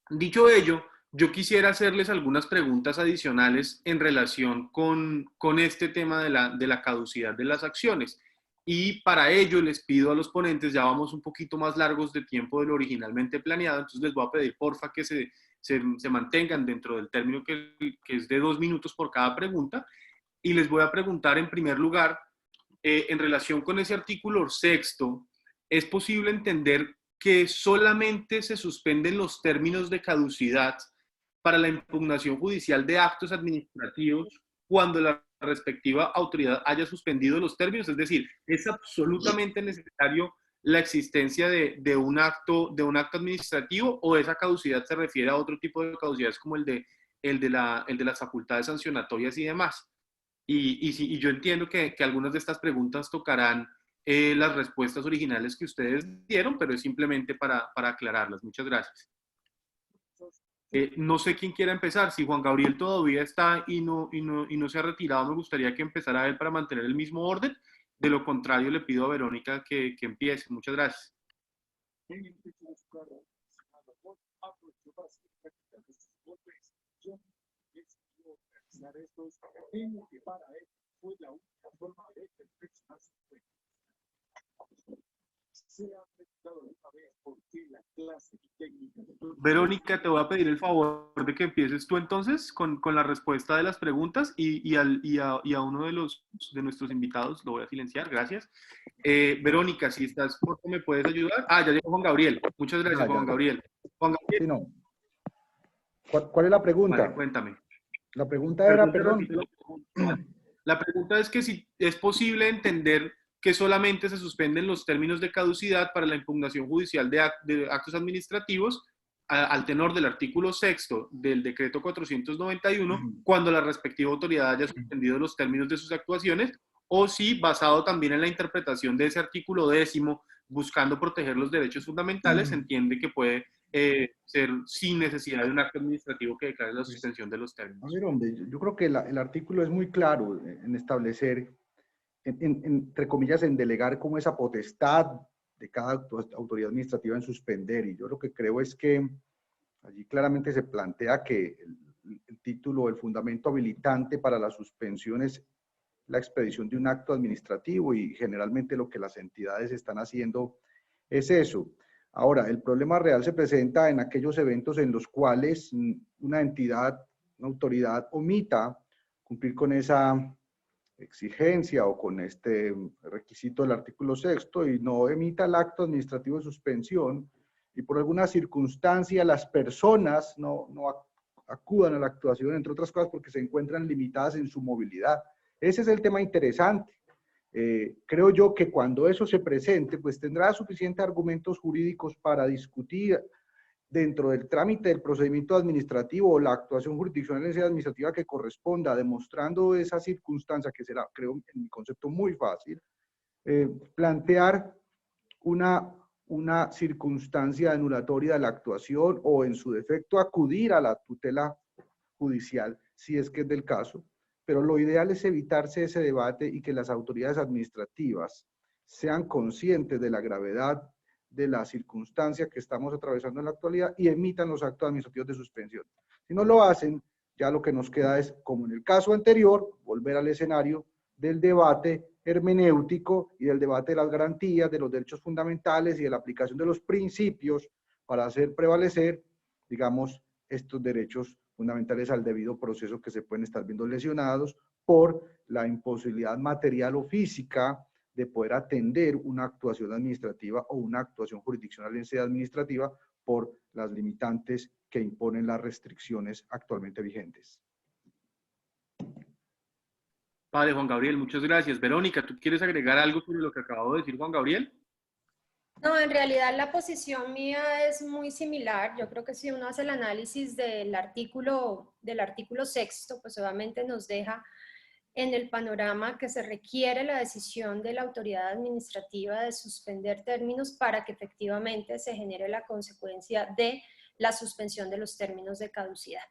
Dicho ello, yo quisiera hacerles algunas preguntas adicionales en relación con este tema de la caducidad de las acciones. Y para ello les pido a los ponentes, ya vamos un poquito más largos de tiempo de lo originalmente planeado, entonces les voy a pedir porfa que se mantengan dentro del término que es de 2 minutos por cada pregunta. Y les voy a preguntar en primer lugar, en relación con ese artículo sexto, ¿es posible entender que solamente se suspenden los términos de caducidad para la impugnación judicial de actos administrativos cuando la respectiva autoridad haya suspendido los términos? Es decir, ¿es absolutamente necesario la existencia de un acto administrativo, o esa caducidad se refiere a otro tipo de caducidades como el de las facultades sancionatorias y demás. Y yo entiendo que algunas de estas preguntas tocarán las respuestas originales que ustedes dieron, pero es simplemente para aclararlas. Muchas gracias. No sé quién quiera empezar. Si Juan Gabriel todavía está y no se ha retirado, me gustaría que empezara él para mantener el mismo orden. De lo contrario, le pido a Verónica que empiece. Muchas gracias. Verónica, te voy a pedir el favor de que empieces tú entonces con la respuesta de las preguntas y a uno de nuestros invitados lo voy a silenciar, gracias. Verónica, si estás corto, ¿me puedes ayudar? Ah, ya llegó Juan Gabriel. Muchas gracias, Juan Gabriel. Juan Gabriel. Sí, no. ¿Cuál es la pregunta? Vale, cuéntame. La pregunta era, perdón. La pregunta es que si es posible entender que solamente se suspenden los términos de caducidad para la impugnación judicial de actos administrativos al tenor del artículo 6º del decreto 491, cuando la respectiva autoridad haya suspendido los términos de sus actuaciones, o si, basado también en la interpretación de ese artículo 10º, buscando proteger los derechos fundamentales, se entiende que puede ser sin necesidad de un acto administrativo que declare la suspensión de los términos. A ver, hombre, yo creo que el artículo es muy claro en establecer, entre comillas, en delegar como esa potestad de cada autoridad administrativa en suspender. Y yo lo que creo es que allí claramente se plantea que el título, el fundamento habilitante para la suspensión es la expedición de un acto administrativo, y generalmente lo que las entidades están haciendo es eso. Ahora, el problema real se presenta en aquellos eventos en los cuales una entidad, una autoridad omita cumplir con esa exigencia o con este requisito del artículo 6º y no emita el acto administrativo de suspensión, y por alguna circunstancia las personas no acudan a la actuación, entre otras cosas porque se encuentran limitadas en su movilidad. Ese es el tema interesante. Creo yo que cuando eso se presente, pues tendrá suficientes argumentos jurídicos para discutir dentro del trámite del procedimiento administrativo o la actuación jurisdiccional en sede administrativa que corresponda, demostrando esa circunstancia, que será, creo, en mi concepto muy fácil, plantear una circunstancia anulatoria de la actuación, o en su defecto acudir a la tutela judicial, si es que es del caso. Pero lo ideal es evitarse ese debate y que las autoridades administrativas sean conscientes de la gravedad de la circunstancia que estamos atravesando en la actualidad y emitan los actos administrativos de suspensión. Si no lo hacen, ya lo que nos queda es, como en el caso anterior, volver al escenario del debate hermenéutico y del debate de las garantías, de los derechos fundamentales y de la aplicación de los principios para hacer prevalecer, digamos, estos derechos fundamentales al debido proceso, que se pueden estar viendo lesionados por la imposibilidad material o física de poder atender una actuación administrativa o una actuación jurisdiccional en sede administrativa por las limitantes que imponen las restricciones actualmente vigentes. Vale, Juan Gabriel, muchas gracias. Verónica, ¿tú quieres agregar algo sobre lo que acabó de decir Juan Gabriel? No, en realidad la posición mía es muy similar. Yo creo que si uno hace el análisis del artículo 6º, pues obviamente nos deja en el panorama que se requiere la decisión de la autoridad administrativa de suspender términos para que efectivamente se genere la consecuencia de la suspensión de los términos de caducidad.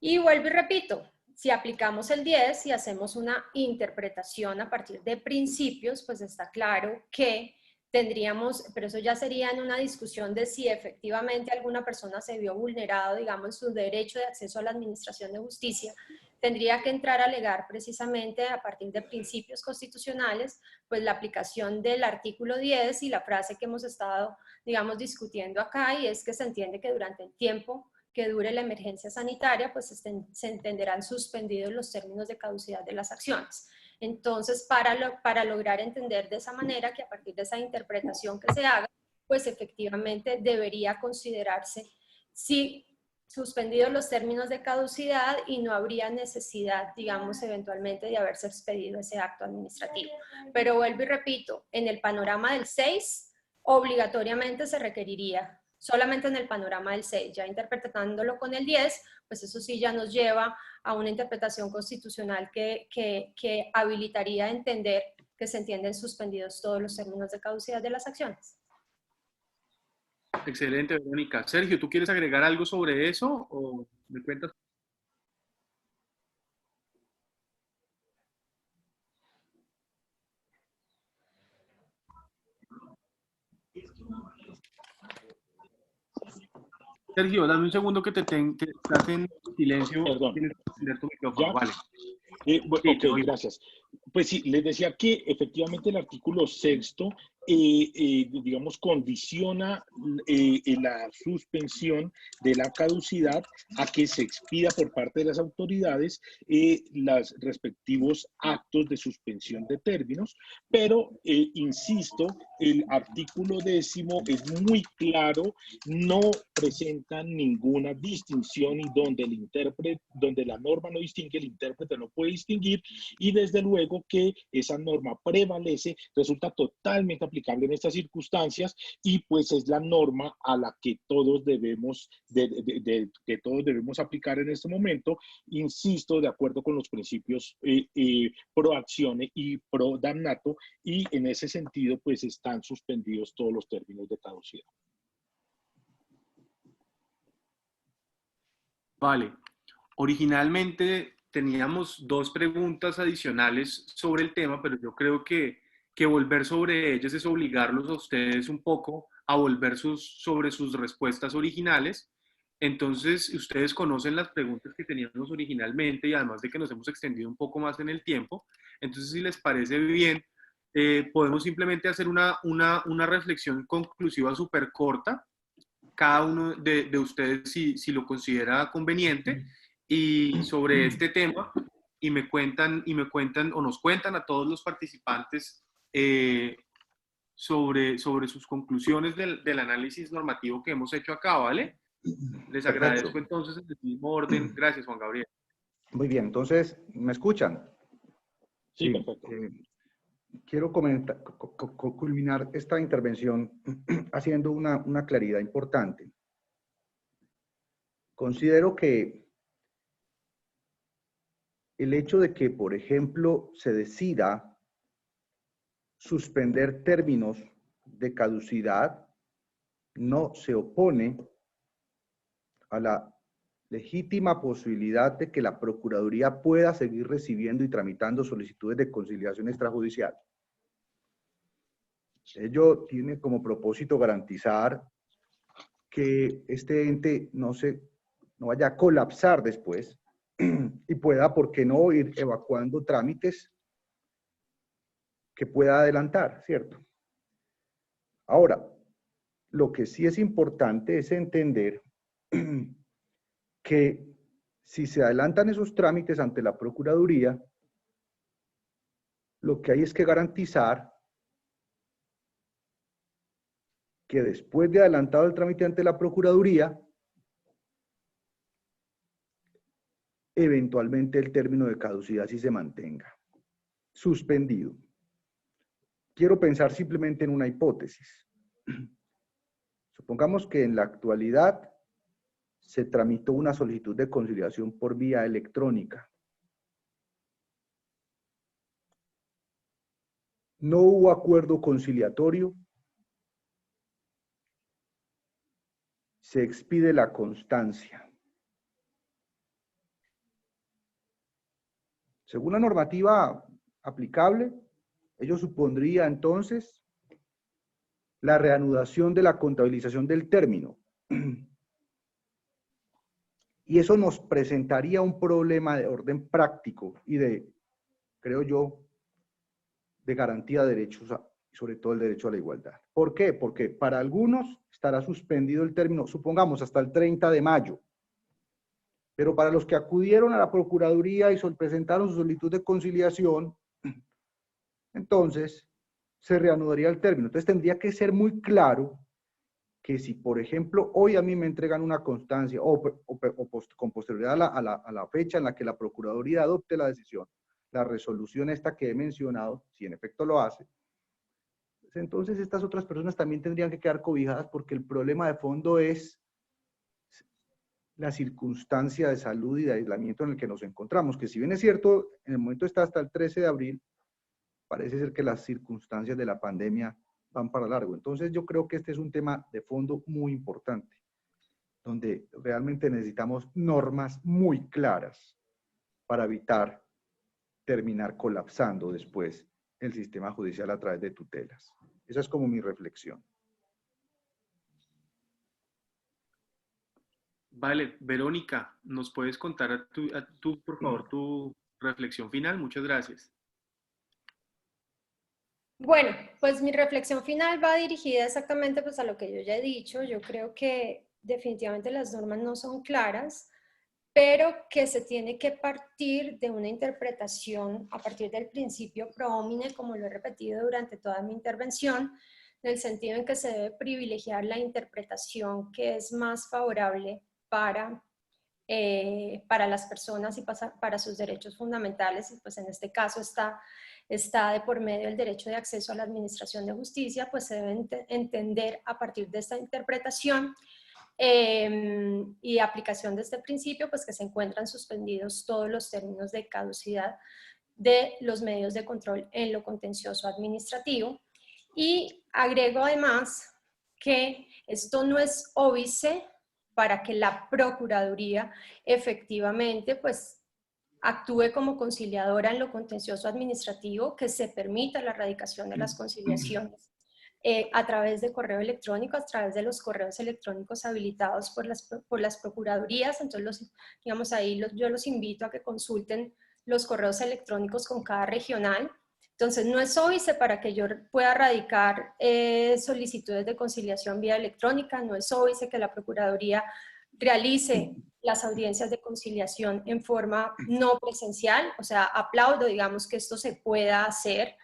Y vuelvo y repito, si aplicamos el 10 y hacemos una interpretación a partir de principios, pues está claro que tendríamos, pero eso ya sería en una discusión de si efectivamente alguna persona se vio vulnerado, digamos, su derecho de acceso a la administración de justicia, tendría que entrar a alegar precisamente a partir de principios constitucionales, pues la aplicación del artículo 10 y la frase que hemos estado, digamos, discutiendo acá, y es que se entiende que durante el tiempo que dure la emergencia sanitaria, pues se entenderán suspendidos los términos de caducidad de las acciones. Entonces, para lograr entender de esa manera, que a partir de esa interpretación que se haga, pues efectivamente debería considerarse si suspendidos los términos de caducidad y no habría necesidad, digamos, eventualmente de haberse expedido ese acto administrativo. Pero vuelvo y repito, en el panorama del 6, obligatoriamente se requeriría, solamente en el panorama del 6, ya interpretándolo con el 10, pues eso sí ya nos lleva a una interpretación constitucional que habilitaría a entender que se entienden suspendidos todos los términos de caducidad de las acciones. Excelente, Verónica. Sergio, ¿tú quieres agregar algo sobre eso o me cuentas? Sergio, dame un segundo que que estás en silencio. Perdón. Tienes que encender tu micrófono. ¿Ya? Vale. Bueno, Sí, te ok, oigo. gracias. Pues sí, les decía que efectivamente el artículo 6, digamos, condiciona la suspensión de la caducidad a que se expida por parte de las autoridades los respectivos actos de suspensión de términos, pero, insisto, el artículo 10 es muy claro, no presenta ninguna distinción y donde el intérprete, donde la norma no distingue, el intérprete no puede distinguir, y desde luego que esa norma prevalece, resulta totalmente aplicable en estas circunstancias y pues es la norma a la que todos debemos, que todos debemos aplicar en este momento, insisto, de acuerdo con los principios pro accione y pro damnato, y en ese sentido pues están suspendidos todos los términos de caducidad. Vale. Originalmente teníamos 2 preguntas adicionales sobre el tema, pero yo creo que volver sobre ellas es obligarlos a ustedes un poco a volver sobre sus respuestas originales. Entonces, ustedes conocen las preguntas que teníamos originalmente y además de que nos hemos extendido un poco más en el tiempo. Entonces, si les parece bien, podemos simplemente hacer una reflexión conclusiva súper corta, cada uno de ustedes si lo considera conveniente, y sobre este tema, y me cuentan o nos cuentan a todos los participantes sobre sus conclusiones del análisis normativo que hemos hecho acá, ¿vale? Les agradezco entonces en el mismo orden. Gracias, Juan Gabriel. Muy bien, entonces, ¿me escuchan? Sí, perfecto. Quiero culminar esta intervención haciendo una claridad importante. Considero que el hecho de que, por ejemplo, se decida suspender términos de caducidad no se opone a la legítima posibilidad de que la Procuraduría pueda seguir recibiendo y tramitando solicitudes de conciliación extrajudicial. Ello tiene como propósito garantizar que este ente no vaya a colapsar después y pueda, ¿por qué no?, ir evacuando trámites que pueda adelantar, ¿cierto? Ahora, lo que sí es importante es entender que si se adelantan esos trámites ante la Procuraduría, lo que hay es que garantizar que después de adelantado el trámite ante la Procuraduría, eventualmente el término de caducidad sí se mantenga suspendido. Quiero pensar simplemente en una hipótesis. Supongamos que en la actualidad se tramitó una solicitud de conciliación por vía electrónica. No hubo acuerdo conciliatorio. Se expide la constancia. Según la normativa aplicable, ello supondría entonces la reanudación de la contabilización del término. Y eso nos presentaría un problema de orden práctico y creo yo, de garantía de derechos, sobre todo el derecho a la igualdad. ¿Por qué? Porque para algunos estará suspendido el término, supongamos, hasta el 30 de mayo. Pero para los que acudieron a la Procuraduría y presentaron su solicitud de conciliación, entonces se reanudaría el término. Entonces tendría que ser muy claro que si, por ejemplo, hoy a mí me entregan una constancia con posterioridad a la fecha en la que la Procuraduría adopte la decisión, la resolución esta que he mencionado, si en efecto lo hace, pues entonces estas otras personas también tendrían que quedar cobijadas, porque el problema de fondo es la circunstancia de salud y de aislamiento en el que nos encontramos, que si bien es cierto, en el momento está hasta el 13 de abril, parece ser que las circunstancias de la pandemia van para largo. Entonces yo creo que este es un tema de fondo muy importante, donde realmente necesitamos normas muy claras para evitar terminar colapsando después el sistema judicial a través de tutelas. Esa es como mi reflexión. Vale, Verónica, ¿nos puedes contar por favor, tu reflexión final? Muchas gracias. Bueno, pues mi reflexión final va dirigida exactamente pues a lo que yo ya he dicho. Yo creo que definitivamente las normas no son claras, pero que se tiene que partir de una interpretación a partir del principio pro homine, como lo he repetido durante toda mi intervención, en el sentido en que se debe privilegiar la interpretación que es más favorable para las personas y para sus derechos fundamentales, y pues en este caso está de por medio el derecho de acceso a la administración de justicia, pues se debe entender a partir de esta interpretación y aplicación de este principio, pues que se encuentran suspendidos todos los términos de caducidad de los medios de control en lo contencioso administrativo. Y agrego además que esto no es óbice para que la Procuraduría efectivamente pues actúe como conciliadora en lo contencioso administrativo, que se permita la erradicación de las conciliaciones a través de correo electrónico, a través de los correos electrónicos habilitados por las procuradurías. Entonces, digamos ahí yo los invito a que consulten los correos electrónicos con cada regional. Entonces, no es óbice para que yo pueda radicar solicitudes de conciliación vía electrónica, no es óbice que la Procuraduría realice las audiencias de conciliación en forma no presencial, o sea, aplaudo, digamos, que esto se pueda hacer,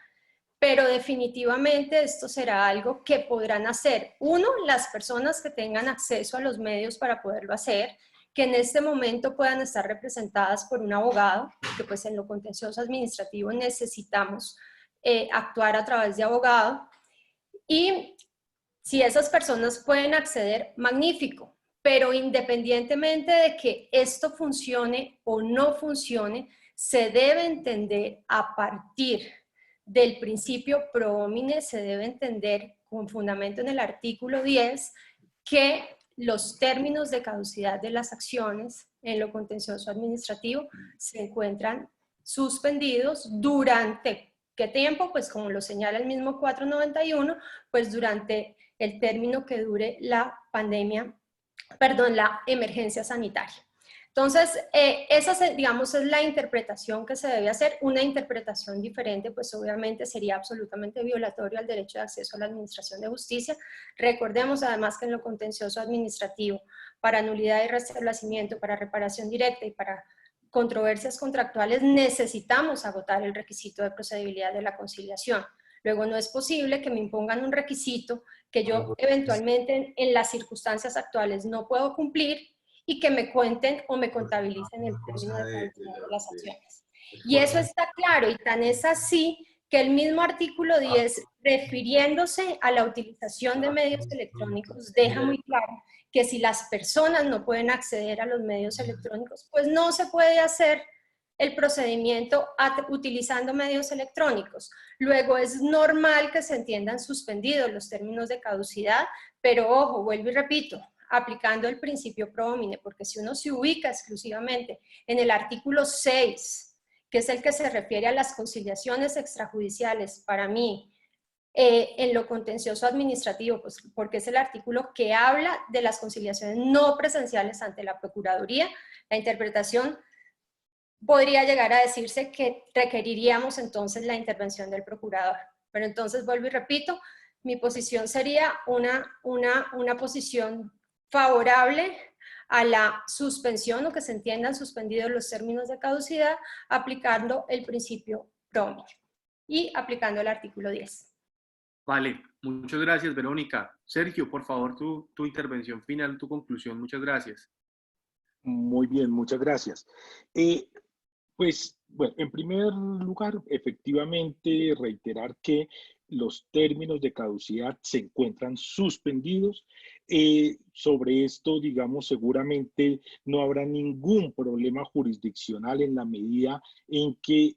pero definitivamente esto será algo que podrán hacer, uno, las personas que tengan acceso a los medios para poderlo hacer, que en este momento puedan estar representadas por un abogado, que pues en lo contencioso administrativo necesitamos actuar a través de abogado, y si esas personas pueden acceder, magnífico, pero independientemente de que esto funcione o no funcione, se debe entender a partir del principio pro homine, se debe entender con fundamento en el artículo 10 que los términos de caducidad de las acciones en lo contencioso administrativo se encuentran suspendidos durante, ¿qué tiempo? Pues como lo señala el mismo 491, pues durante el término que dure la pandemia, perdón, la emergencia sanitaria. Entonces, esa, digamos, es la interpretación que se debe hacer. Una interpretación diferente, pues obviamente sería absolutamente violatorio al derecho de acceso a la administración de justicia. Recordemos además que en lo contencioso administrativo, para nulidad y restablecimiento, para reparación directa y para controversias contractuales, necesitamos agotar el requisito de procedibilidad de la conciliación. Luego, no es posible que me impongan un requisito que yo eventualmente en las circunstancias actuales no puedo cumplir y que me cuenten o me contabilicen el término de caducidad de las acciones. Y eso está claro, y tan es así que el mismo artículo 10, refiriéndose a la utilización de medios electrónicos, deja muy claro que si las personas no pueden acceder a los medios electrónicos, pues no se puede hacer el procedimiento utilizando medios electrónicos. Luego es normal que se entiendan suspendidos los términos de caducidad, pero ojo, vuelvo y repito, aplicando el principio pro homine, porque si uno se ubica exclusivamente en el artículo 6, que es el que se refiere a las conciliaciones extrajudiciales, para mí, en lo contencioso administrativo, pues porque es el artículo que habla de las conciliaciones no presenciales ante la Procuraduría, la interpretación podría llegar a decirse que requeriríamos entonces la intervención del procurador. Pero entonces vuelvo y repito, mi posición sería una posición favorable a la suspensión o que se entiendan suspendidos los términos de caducidad aplicando el principio pro homine y aplicando el artículo 10. Vale, Muchas gracias, Verónica. Sergio, por favor, tu intervención final, tu conclusión. Muchas gracias. Muy bien, muchas gracias. Pues, bueno, en primer lugar, efectivamente, reiterar que los términos de caducidad se encuentran suspendidos. Sobre esto, digamos, seguramente no habrá ningún problema jurisdiccional en la medida en que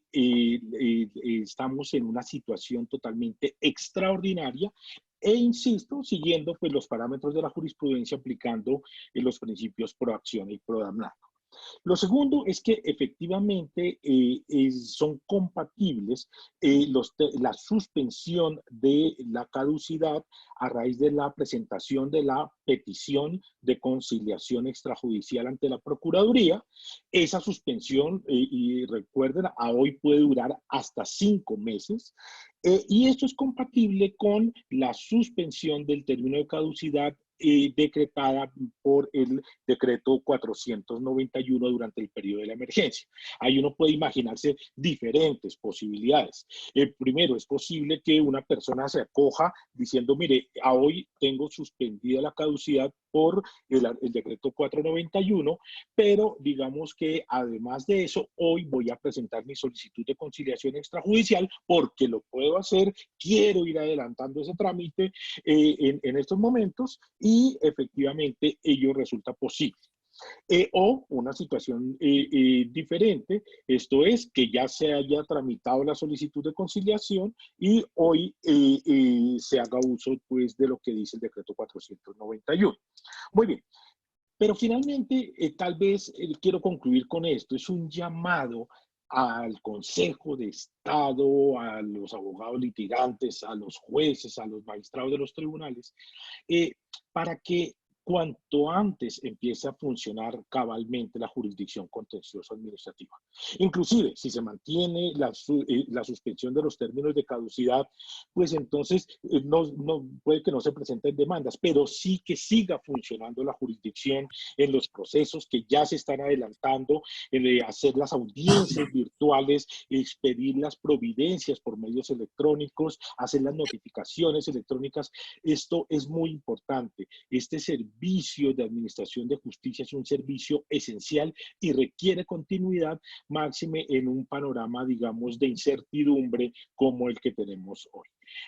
estamos en una situación totalmente extraordinaria e insisto, siguiendo pues, los parámetros de la jurisprudencia aplicando los principios pro acción y pro damnatio. Lo segundo es que efectivamente son compatibles la suspensión de la caducidad a raíz de la presentación de la petición de conciliación extrajudicial ante la Procuraduría. Esa suspensión, y recuerden, a hoy puede durar hasta 5 meses. Y esto es compatible con la suspensión del término de caducidad decretada por el decreto 491 durante el periodo de la emergencia. Ahí uno puede imaginarse diferentes posibilidades. Primero, es posible que una persona se acoja diciendo, mire, a hoy tengo suspendida la caducidad por el decreto 491, pero digamos que además de eso, hoy voy a presentar mi solicitud de conciliación extrajudicial porque lo puedo hacer, quiero ir adelantando ese trámite en estos momentos y efectivamente ello resulta posible. O una situación diferente, esto es que ya se haya tramitado la solicitud de conciliación y hoy se haga uso pues, de lo que dice el decreto 491. Muy bien, pero finalmente tal vez quiero concluir con esto, es un llamado al Consejo de Estado, a los abogados litigantes, a los jueces, a los magistrados de los tribunales, para que cuanto antes empiece a funcionar cabalmente la jurisdicción contencioso administrativa. Inclusive, si se mantiene la suspensión de los términos de caducidad, pues entonces puede que no se presenten demandas, pero sí que siga funcionando la jurisdicción en los procesos que ya se están adelantando, en hacer las audiencias virtuales, expedir las providencias por medios electrónicos, hacer las notificaciones electrónicas. Esto es muy importante. Este servicio de administración de justicia es un servicio esencial y requiere continuidad, máxime en un panorama, digamos, de incertidumbre como el que tenemos hoy.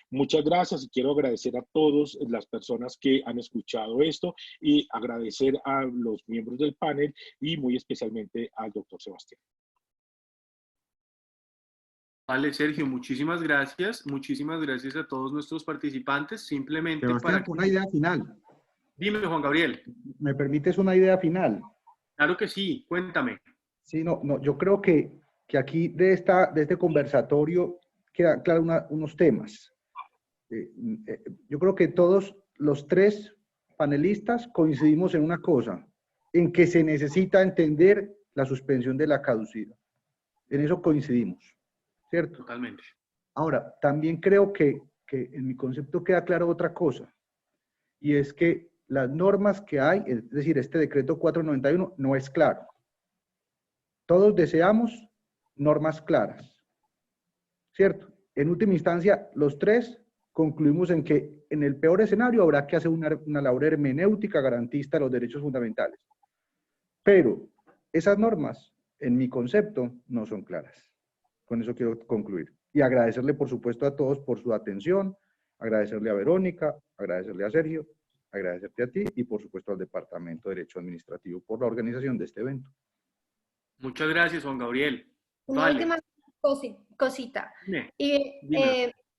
Muchas gracias y quiero agradecer a todas las personas que han escuchado esto y agradecer a los miembros del panel y muy especialmente al doctor Sebastián. Vale, Sergio, muchísimas gracias. Muchísimas gracias a todos nuestros participantes. Simplemente Sebastián, una idea final. Dime, Juan Gabriel. ¿Me permites una idea final? Claro que sí, cuéntame. Sí, yo creo que aquí de este conversatorio quedan claros unos temas. Yo creo que todos los 3 panelistas coincidimos en una cosa, en que se necesita entender la suspensión de la caducidad. En eso coincidimos, ¿cierto? Totalmente. Ahora, también creo que en mi concepto queda claro otra cosa, y es que las normas que hay, es decir, este decreto 491 no es claro. Todos deseamos normas claras, ¿cierto? En última instancia, los 3 concluimos en que en el peor escenario habrá que hacer una labor hermenéutica garantista de los derechos fundamentales. Pero esas normas, en mi concepto, no son claras. Con eso quiero concluir. Y agradecerle, por supuesto, a todos por su atención, agradecerle a Verónica, agradecerle a Sergio, agradecerte a ti y, por supuesto, al Departamento de Derecho Administrativo por la organización de este evento. Muchas gracias, Juan Gabriel. Una última cosita. Dime.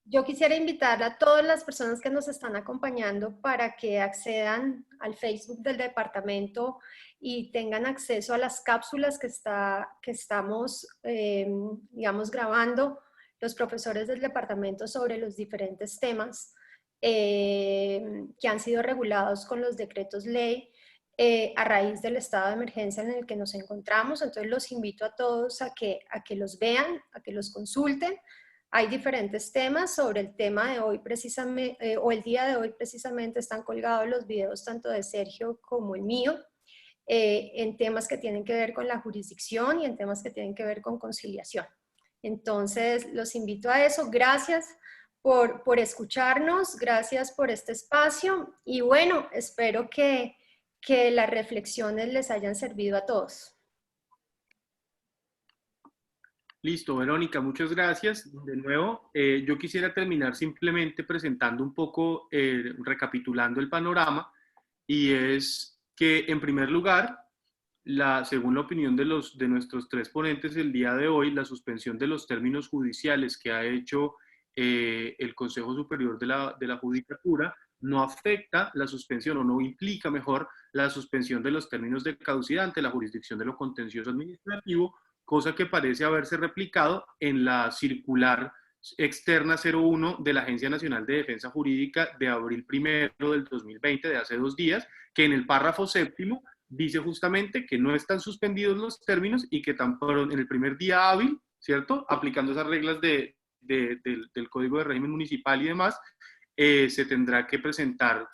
Yo quisiera invitar a todas las personas que nos están acompañando para que accedan al Facebook del departamento y tengan acceso a las cápsulas que estamos, digamos, grabando los profesores del departamento sobre los diferentes temas que han sido regulados con los decretos ley a raíz del estado de emergencia en el que nos encontramos. Entonces los invito a todos a que los vean, a que los consulten. Hay diferentes temas. Sobre el tema de hoy precisamente, o el día de hoy precisamente, están colgados los videos tanto de Sergio como el mío, en temas que tienen que ver con la jurisdicción y en temas que tienen que ver con conciliación. Entonces los invito a eso. Gracias por escucharnos, gracias por este espacio y bueno, espero que las reflexiones les hayan servido a todos. Listo, Verónica, muchas gracias. De nuevo, yo quisiera terminar simplemente presentando un poco, recapitulando el panorama, y es que, en primer lugar, según la opinión de nuestros tres ponentes el día de hoy, la suspensión de los términos judiciales que ha hecho el Consejo Superior de la Judicatura no afecta la suspensión, o no implica, mejor, la suspensión de los términos de caducidad ante la jurisdicción de lo contencioso administrativo, cosa que parece haberse replicado en la circular externa 01 de la Agencia Nacional de Defensa Jurídica de abril 1 del 2020, de hace 2 días, que en el párrafo séptimo dice justamente que no están suspendidos los términos y que tan pronto en el primer día hábil, ¿cierto?, aplicando esas reglas del Código de Régimen Municipal y demás, se tendrá que presentar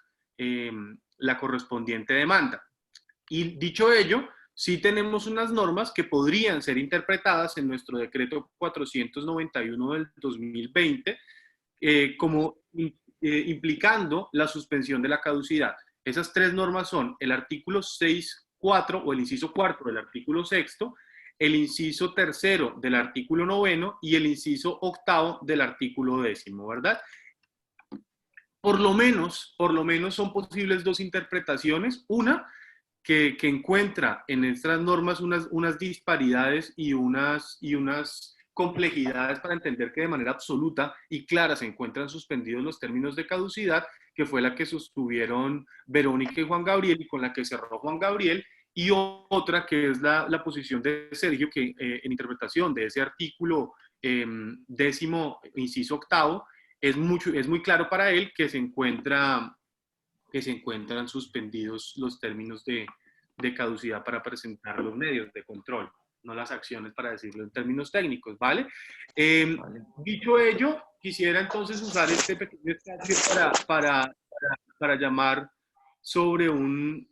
la correspondiente demanda. Y dicho ello, sí tenemos unas normas que podrían ser interpretadas en nuestro decreto 491 del 2020 como implicando la suspensión de la caducidad. Esas 3 normas son el artículo 6.4 o el inciso 4 del artículo 6, el inciso 3 del artículo 9 y el inciso 8 del artículo 10, ¿verdad? Por lo menos son posibles 2 interpretaciones. Una, que encuentra en estas normas unas disparidades y unas complejidades para entender que de manera absoluta y clara se encuentran suspendidos los términos de caducidad, que fue la que sostuvieron Verónica y Juan Gabriel y con la que cerró Juan Gabriel, y otra que es la posición de Sergio, que en interpretación de ese artículo 10, inciso 8, es muy claro para él que se encuentran suspendidos los términos de caducidad para presentar los medios de control, no las acciones, para decirlo en términos técnicos, ¿vale? Dicho ello, quisiera entonces usar este pequeño espacio para llamar sobre un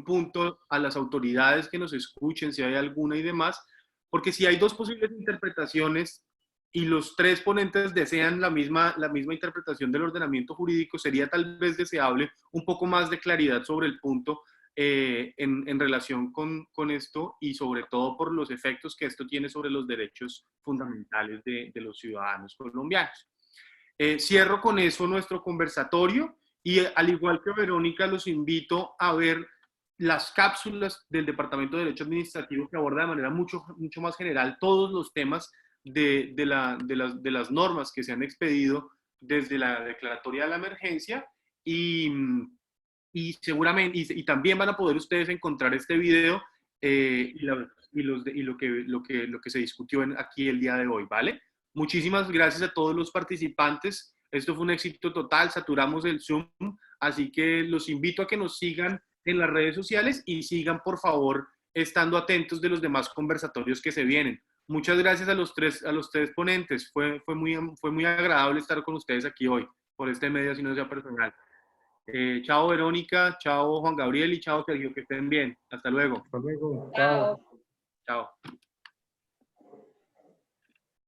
punto a las autoridades que nos escuchen, si hay alguna y demás, porque si hay 2 posibles interpretaciones y los 3 ponentes desean la misma interpretación del ordenamiento jurídico, sería tal vez deseable un poco más de claridad sobre el punto en relación con esto, y sobre todo por los efectos que esto tiene sobre los derechos fundamentales de los ciudadanos colombianos. Cierro con eso nuestro conversatorio y, al igual que Verónica, los invito a ver las cápsulas del Departamento de Derecho Administrativo, que aborda de manera mucho más general todos los temas de las normas que se han expedido desde la declaratoria de la emergencia, y seguramente, y también van a poder ustedes encontrar este video y lo que se discutió aquí el día de hoy, ¿vale? Muchísimas gracias a todos los participantes. Esto fue un éxito total, saturamos el Zoom, así que los invito a que nos sigan en las redes sociales y sigan, por favor, estando atentos de los demás conversatorios que se vienen. Muchas gracias a los tres ponentes. Fue muy agradable estar con ustedes aquí hoy, por este medio, si no sea personal. Chao Verónica, chao Juan Gabriel y chao Sergio, que estén bien. Hasta luego. Hasta luego. Chao. Chao.